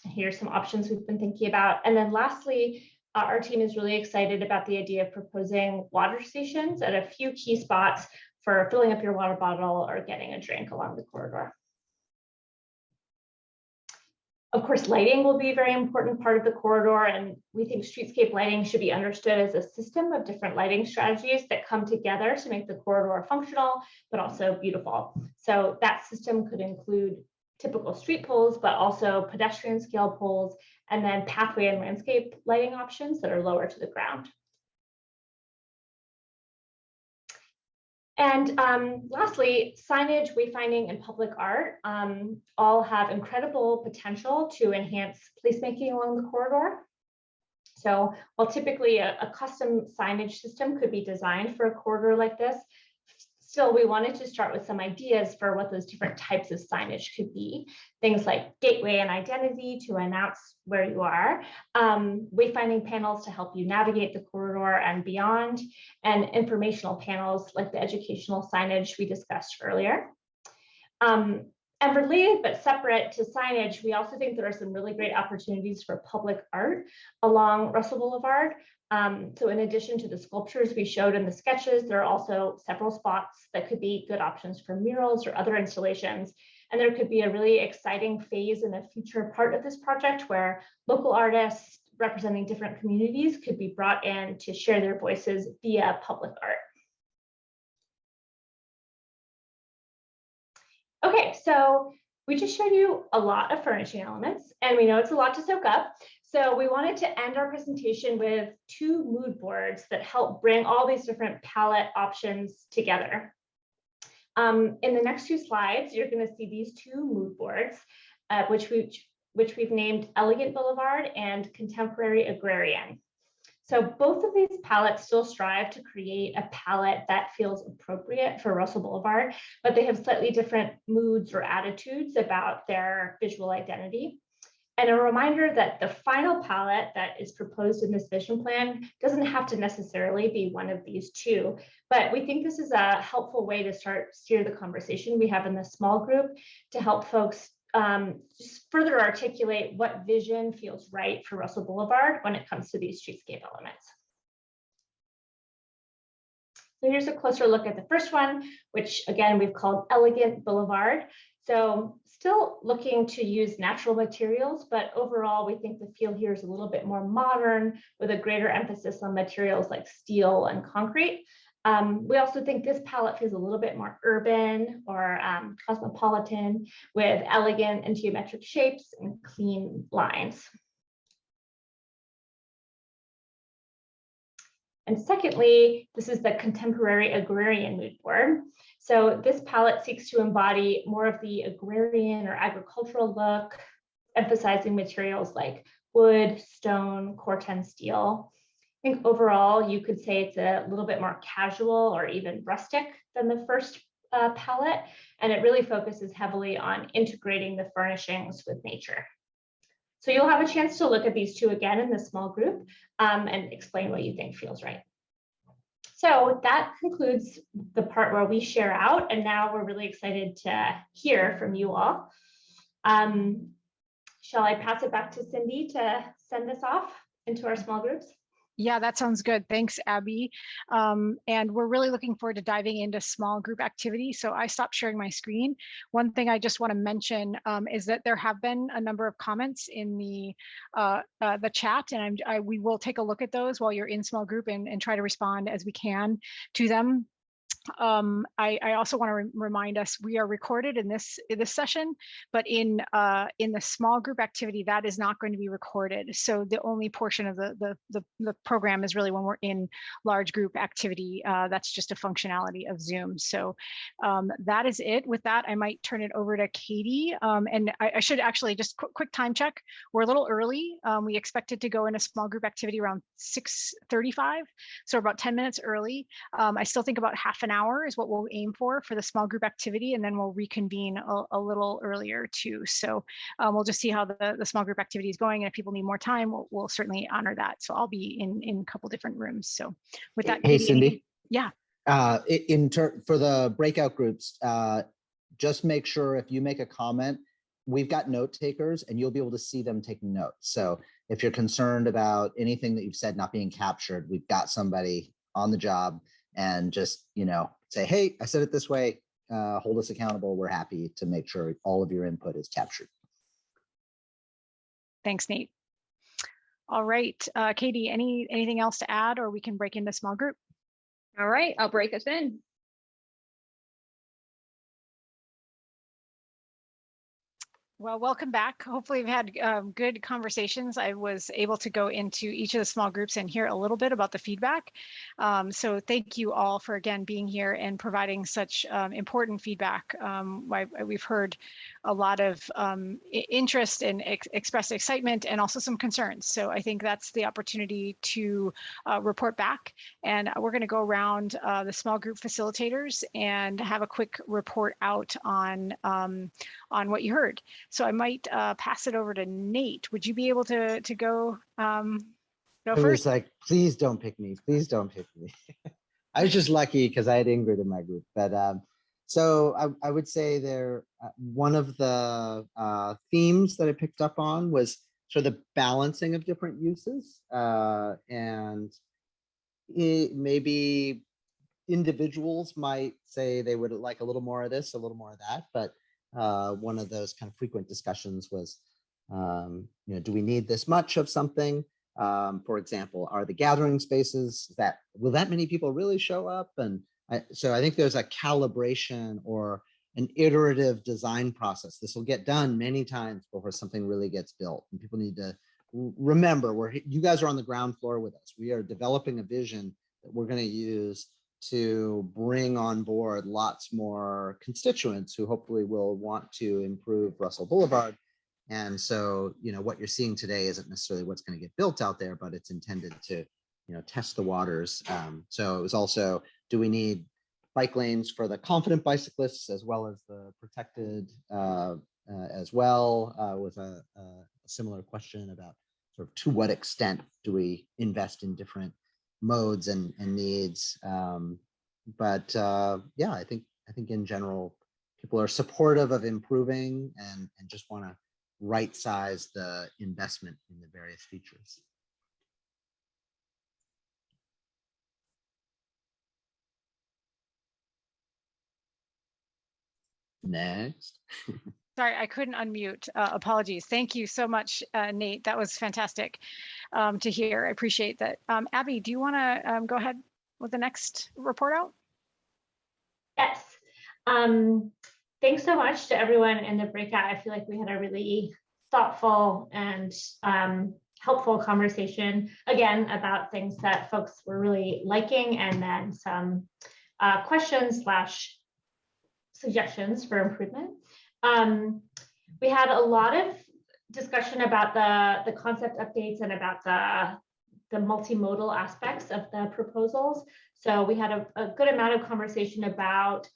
Here's some options we've been thinking about. And then lastly, our team is really excited about the idea of proposing water stations at a few key spots for filling up your water bottle or getting a drink along the corridor. Of course, lighting will be a very important part of the corridor, and we think streetscape lighting should be understood as a system of different lighting strategies that come together to make the corridor functional, but also beautiful. So that system could include typical street poles, but also pedestrian scale poles, and then pathway and landscape lighting options that are lower to the ground. And lastly, signage, wayfinding, and public art all have incredible potential to enhance placemaking along the corridor. So while typically a custom signage system could be designed for a corridor like this, Still, we wanted to start with some ideas for what those different types of signage could be. Things like gateway and identity to announce where you are, wayfinding panels to help you navigate the corridor and beyond, and informational panels like the educational signage we discussed earlier. And related but separate to signage, we also think there are some really great opportunities for public art along Russell Boulevard. So in addition to the sculptures we showed in the sketches, there are also several spots that could be good options for murals or other installations. And there could be a really exciting phase in a future part of this project where local artists representing different communities could be brought in to share their voices via public art. Okay, so we just showed you a lot of furnishing elements, and we know it's a lot to soak up. So we wanted to end our presentation with 2 mood boards that help bring all these different palette options together. In the next 2 slides, you're going to see these 2 mood boards, which we've named Elegant Boulevard and Contemporary Agrarian. So both of these palettes still strive to create a palette that feels appropriate for Russell Boulevard, but they have slightly different moods or attitudes about their visual identity. And a reminder that the final palette that is proposed in this vision plan doesn't have to necessarily be one of these 2, but we think this is a helpful way to steer the conversation we have in the small group to help folks just further articulate what vision feels right for Russell Boulevard when it comes to these streetscape elements. So here's a closer look at the first one, which again, we've called Elegant Boulevard. So still looking to use natural materials, but overall, we think the feel here is a little bit more modern with a greater emphasis on materials like steel and concrete. We also think this palette feels a little bit more urban or cosmopolitan with elegant and geometric shapes and clean lines. And secondly, this is the Contemporary Agrarian mood board. So this palette seeks to embody more of the agrarian or agricultural look, emphasizing materials like wood, stone, corten steel. I think overall, you could say it's a little bit more casual or even rustic than the first palette, and it really focuses heavily on integrating the furnishings with nature. So you'll have a chance to look at these 2 again in the small group and explain what you think feels right. So that concludes the part where we share out, and now we're really excited to hear from you all. Shall I pass it back to Cindy to send this off into our small groups? Yeah, that sounds good. Thanks, Abby. And we're really looking forward to diving into small group activity. So I stopped sharing my screen. One thing I just want to mention is that there have been a number of comments in the chat, and we will take a look at those while you're in small group and try to respond as we can to them. I also want to remind us we are recorded in this session, but in the small group activity that is not going to be recorded. So the only portion of the program is really when we're in large group activity. That's just a functionality of Zoom. So that is it. With that, I might turn it over to Katie. And I should actually just quick time check. We're a little early. We expected to go in a small group activity around 6:35, so about 10 minutes early. I still think about half an hour is what we'll aim for the small group activity, and then we'll reconvene a little earlier too. So we'll just see how the small group activity is going, and if people need more time, we'll certainly honor that. So I'll be in a couple different rooms. So with that, hey Katie, Cindy, yeah. For the breakout groups, just make sure if you make a comment, we've got note takers and you'll be able to see them taking notes. So if you're concerned about anything that you've said not being captured, we've got somebody on the job, and just, say, hey, I said it this way, hold us accountable. We're happy to make sure all of your input is captured. Thanks, Nate. All right, Katie, anything else to add, or we can break into small group? All right, I'll break us in. Well, welcome back. Hopefully we've had good conversations. I was able to go into each of the small groups and hear a little bit about the feedback. So thank you all for, again, being here and providing such important feedback. We've heard a lot of interest and expressed excitement and also some concerns. So I think that's the opportunity to report back. And we're going to go around the small group facilitators and have a quick report out on what you heard. So I might pass it over to Nate. Would you be able to go It first? was like, please don't pick me. Please don't pick me. I was just lucky because I had Ingrid in my group. But so I would say there, one of the themes that I picked up on was sort of the balancing of different uses. And maybe individuals might say they would like a little more of this, a little more of that. But one of those kind of frequent discussions was, do we need this much of something? For example, are the gathering spaces will that many people really show up? And so I think there's a calibration or an iterative design process. This will get done many times before something really gets built. And people need to remember, you guys are on the ground floor with us. We are developing a vision that we're going to use to bring on board lots more constituents who hopefully will want to improve Russell Boulevard. And so, what you're seeing today isn't necessarily what's going to get built out there, but it's intended to, test the waters. So it was also, do we need bike lanes for the confident bicyclists as well as the protected as well? Was a similar question about sort of to what extent do we invest in different modes and needs. But yeah, I think in general, people are supportive of improving and just want to right size the investment in the various features. Next. Sorry, I couldn't unmute. Apologies. Thank you so much, Nate. That was fantastic to hear. I appreciate that. Abby, do you want to go ahead with the next report out? Yes. Thanks so much to everyone in the breakout. I feel like we had a really thoughtful and helpful conversation, again, about things that folks were really liking, and then some questions / suggestions for improvement. We had a lot of discussion about the concept updates and about the multimodal aspects of the proposals. So we had a good amount of conversation about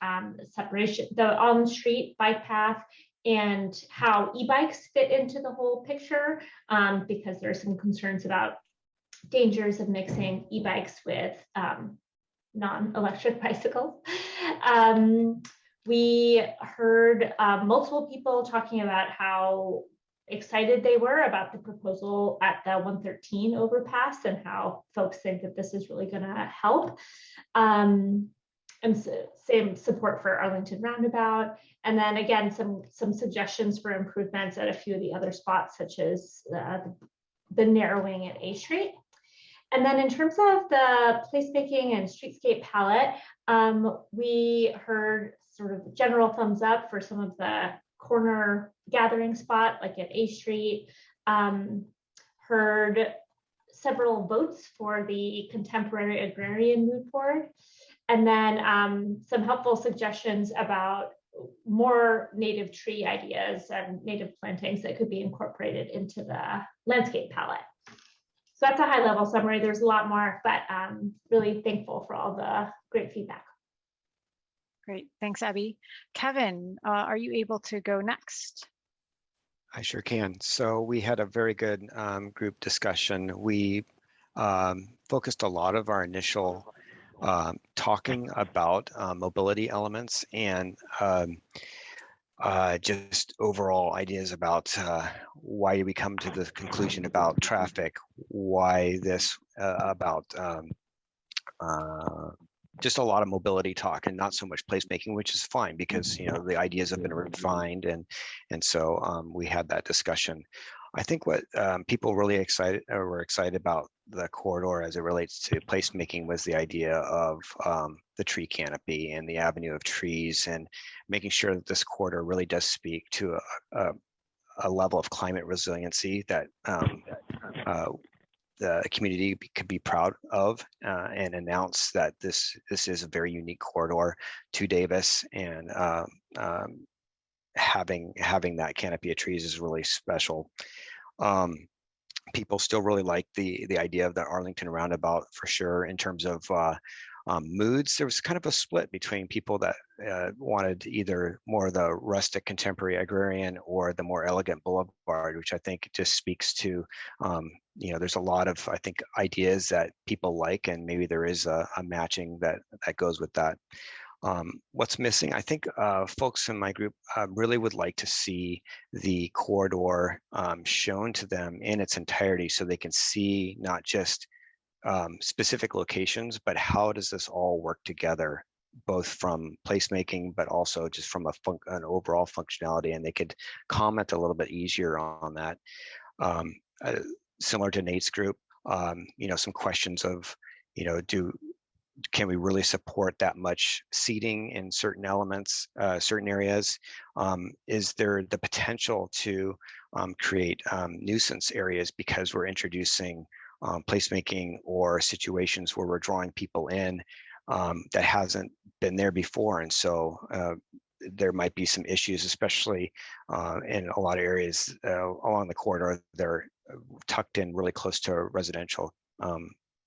separation, the on-street bike path, and how e-bikes fit into the whole picture, because there are some concerns about dangers of mixing e-bikes with non-electric bicycles. We heard multiple people talking about how excited they were about the proposal at the 113 overpass and how folks think that this is really going to help. And same support for Arlington Roundabout. And then again, some suggestions for improvements at a few of the other spots, such as the narrowing at A Street. And then in terms of the placemaking and streetscape palette, we heard sort of general thumbs up for some of the corner gathering spot, like at A Street. Heard several votes for the contemporary agrarian mood board. And then some helpful suggestions about more native tree ideas and native plantings that could be incorporated into the landscape palette. So that's a high level summary. There's a lot more, but really thankful for all the great feedback. Great, thanks, Abby. Kevin, are you able to go next? I sure can. So we had a very good group discussion. We focused a lot of our initial talking about mobility elements and just overall ideas about why we come to the conclusion about traffic, why this about just a lot of mobility talk and not so much placemaking, which is fine because the ideas have been refined, and so we had that discussion. I think what people really were excited about the corridor as it relates to placemaking was the idea of the tree canopy and the avenue of trees, and making sure that this corridor really does speak to a level of climate resiliency that the community could be proud of, and announce that this is a very unique corridor to Davis, and having that canopy of trees is really special. People still really like the idea of the Arlington Roundabout for sure. In terms of moods, there was kind of a split between people that wanted either more of the rustic contemporary agrarian or the more elegant boulevard, which I think just speaks to, there's a lot of, I think, ideas that people like, and maybe there is a matching that goes with that. What's missing? I think folks in my group really would like to see the corridor shown to them in its entirety, so they can see not just specific locations, but how does this all work together, both from placemaking, but also just from an overall functionality, and they could comment a little bit easier on that. Similar to Nate's group, some questions of, can we really support that much seating in certain elements, certain areas? Is there the potential to create nuisance areas because we're introducing placemaking or situations where we're drawing people in that hasn't been there before? And so there might be some issues, especially in a lot of areas along the corridor. They're tucked in really close to residential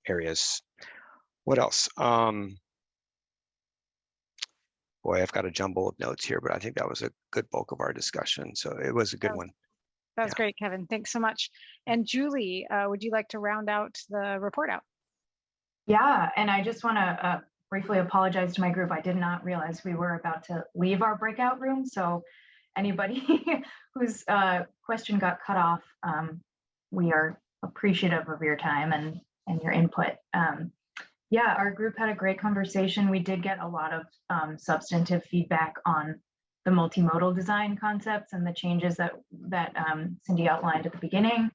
areas. What else? Boy, I've got a jumble of notes here, but I think that was a good bulk of our discussion. So it was a good one. That was great, Kevin. Thanks so much. And Julie, would you like to round out the report out? Yeah, and I just want to briefly apologize to my group. I did not realize we were about to leave our breakout room. So anybody whose question got cut off, we are appreciative of your time and your input. Yeah, our group had a great conversation. We did get a lot of substantive feedback on the multimodal design concepts and the changes that Cindy outlined at the beginning.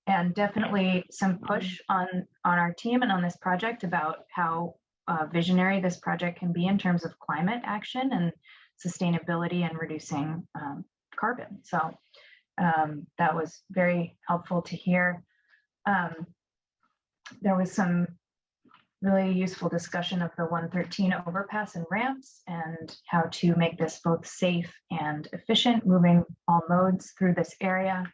And definitely some push on our team and on this project about how visionary this project can be in terms of climate action and sustainability and reducing carbon. So that was very helpful to hear. There was some really useful discussion of the 113 overpass and ramps and how to make this both safe and efficient, moving all modes through this area.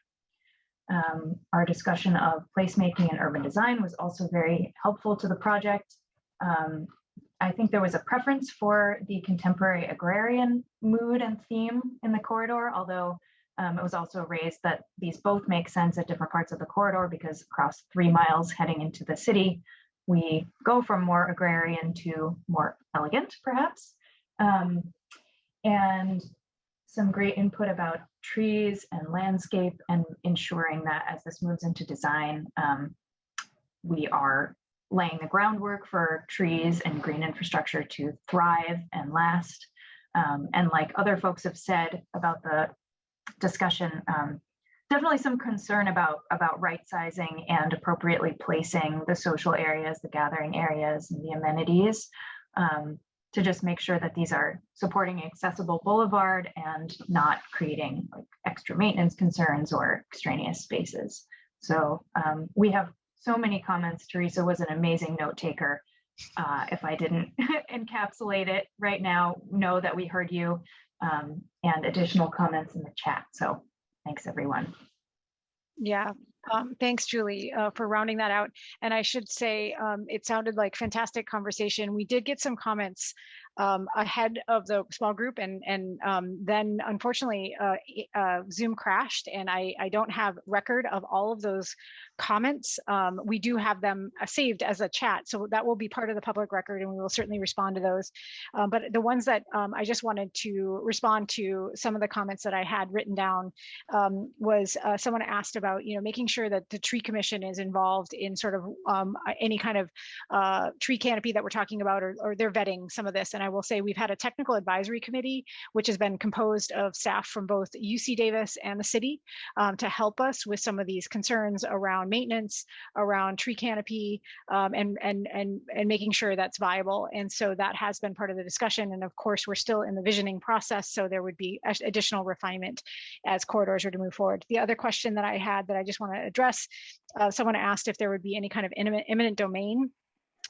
Our discussion of placemaking and urban design was also very helpful to the project. I think there was a preference for the contemporary agrarian mood and theme in the corridor, although it was also raised that these both make sense at different parts of the corridor, because across 3 miles heading into the city, we go from more agrarian to more elegant, perhaps. And some great input about trees and landscape, and ensuring that as this moves into design, we are laying the groundwork for trees and green infrastructure to thrive and last. And like other folks have said about the discussion, definitely some concern about right sizing and appropriately placing the social areas, the gathering areas, and the amenities, to just make sure that these are supporting accessible boulevard and not creating like extra maintenance concerns or extraneous spaces. So we have so many comments. Teresa was an amazing note taker. If I didn't encapsulate it right now, know that we heard you, and additional comments in the chat. So thanks, everyone. Yeah, thanks, Julie, for rounding that out. And I should say, it sounded like fantastic conversation. We did get some comments ahead of the small group, and then unfortunately Zoom crashed, and I don't have record of all of those comments. We do have them saved as a chat, so that will be part of the public record, and we will certainly respond to those. But the ones that I just wanted to respond to, some of the comments that I had written down, was someone asked about, making sure sure that the tree commission is involved in sort of any kind of tree canopy that we're talking about, or they're vetting some of this. And I will say we've had a technical advisory committee, which has been composed of staff from both UC Davis and the city to help us with some of these concerns around maintenance, around tree canopy, and making sure that's viable. And so that has been part of the discussion. And of course, we're still in the visioning process, so there would be additional refinement as corridors are to move forward. The other question that I had that I just want to address, someone asked if there would be any kind of eminent domain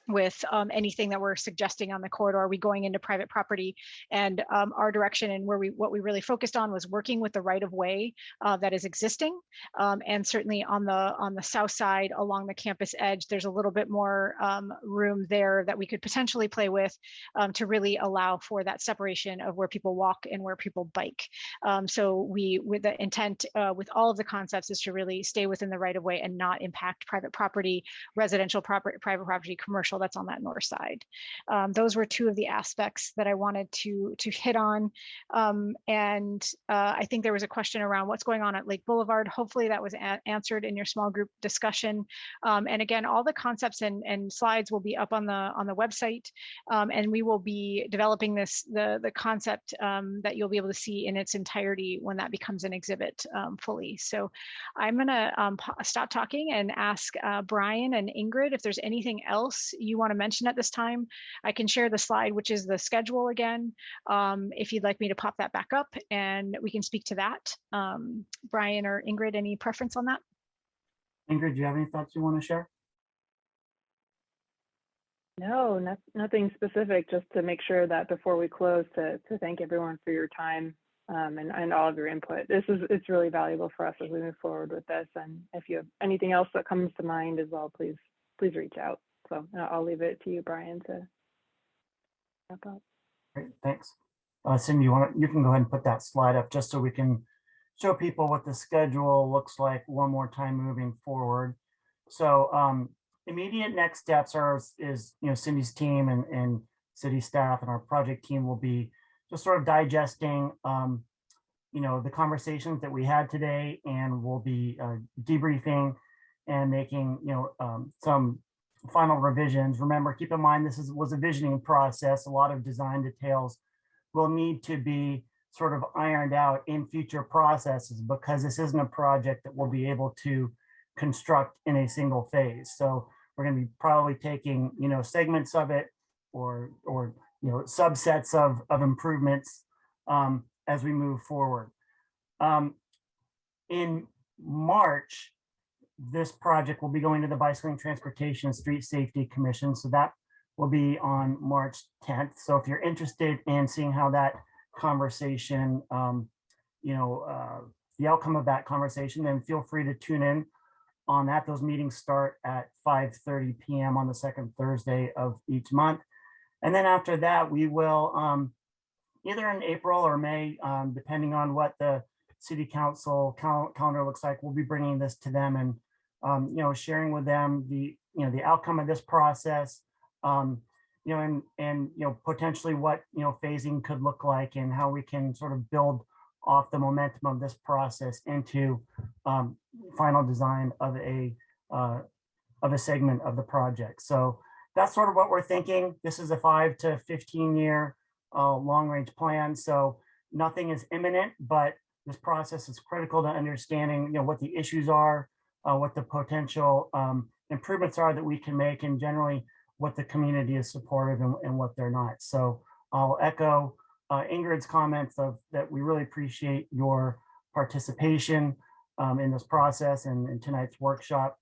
with anything that we're suggesting on the corridor. Are we going into private property? And our direction and what we really focused on was working with the right of way that is existing. And certainly on the south side along the campus edge, there's a little bit more room there that we could potentially play with to really allow for that separation of where people walk and where people bike. So with the intent with all of the concepts is to really stay within the right of way and not impact private property, residential property, private property, commercial that's on that north side. Those were two of the aspects that I wanted to hit on. I think there was a question around what's going on at Lake Boulevard. Hopefully that was answered in your small group discussion. And again, all the concepts and slides will be up on the website. And we will be developing the concept that you'll be able to see in its entirety when that becomes an exhibit fully. So I'm gonna stop talking and ask Brian and Ingrid if there's anything else you want to mention at this time. I can share the slide, which is the schedule again, if you'd like me to pop that back up and we can speak to that. Brian or Ingrid, any preference on that? Ingrid, do you have any thoughts you want to share? No, nothing specific, just to make sure that before we close, to thank everyone for your time and all of your input. It's really valuable for us as we move forward with this. And if you have anything else that comes to mind as well, please reach out. So I'll leave it to you, Brian, to wrap up. Great, thanks. Cindy, you can go ahead and put that slide up just so we can show people what the schedule looks like one more time moving forward. So immediate next steps is Cindy's team and city staff and our project team will be just sort of digesting the conversations that we had today, and we'll be debriefing and making some final revisions. Remember, keep in mind, this was a visioning process. A lot of design details will need to be sort of ironed out in future processes because this isn't a project that we'll be able to construct in a single phase. So we're going to be probably taking, segments of it or subsets of improvements as we move forward. In March, this project will be going to the Bicycling Transportation and Street Safety Commission. So that will be on March 10th. So if you're interested in seeing how that conversation, the outcome of that conversation, then feel free to tune in on that. Those meetings start at 5:30 p.m. on the second Thursday of each month. And then after that, we will either in April or May, depending on what the city council calendar looks like, we'll be bringing this to them and sharing with them the outcome of this process, and potentially what phasing could look like and how we can sort of build off the momentum of this process into final design of a segment of the project. So that's sort of what we're thinking. This is a 5 to 15 year long range plan. So nothing is imminent, but this process is critical to understanding what the issues are, what the potential improvements are that we can make, and generally what the community is supportive and what they're not. So I'll echo Ingrid's comments of that we really appreciate your participation in this process and in tonight's workshop.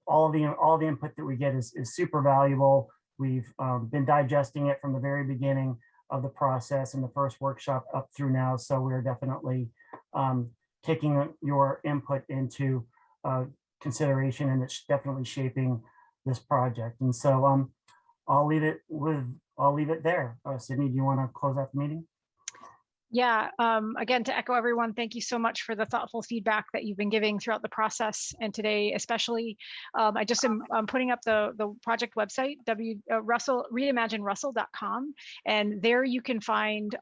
All the input that we get is super valuable. We've been digesting it from the very beginning of the process in the first workshop up through now. So we're definitely taking your input into consideration, and it's definitely shaping this project. And so I'll leave it there. Sydney, do you want to close out the meeting? Yeah, again, to echo everyone, thank you so much for the thoughtful feedback that you've been giving throughout the process, and today especially. I just am putting up the project website, reimaginerussell.com, and there you can find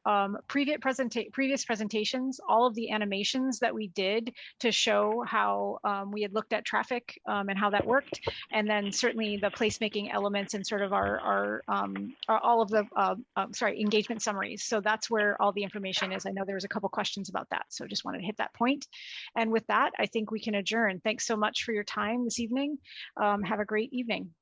previous presentations, all of the animations that we did to show how we had looked at traffic and how that worked, and then certainly the placemaking elements and sort of our all of the engagement summaries. So that's where all the information is. I know there was a couple questions about that, so just wanted to hit that point. And with that, I think we can adjourn. Thanks so much for your time this evening. Have a great evening.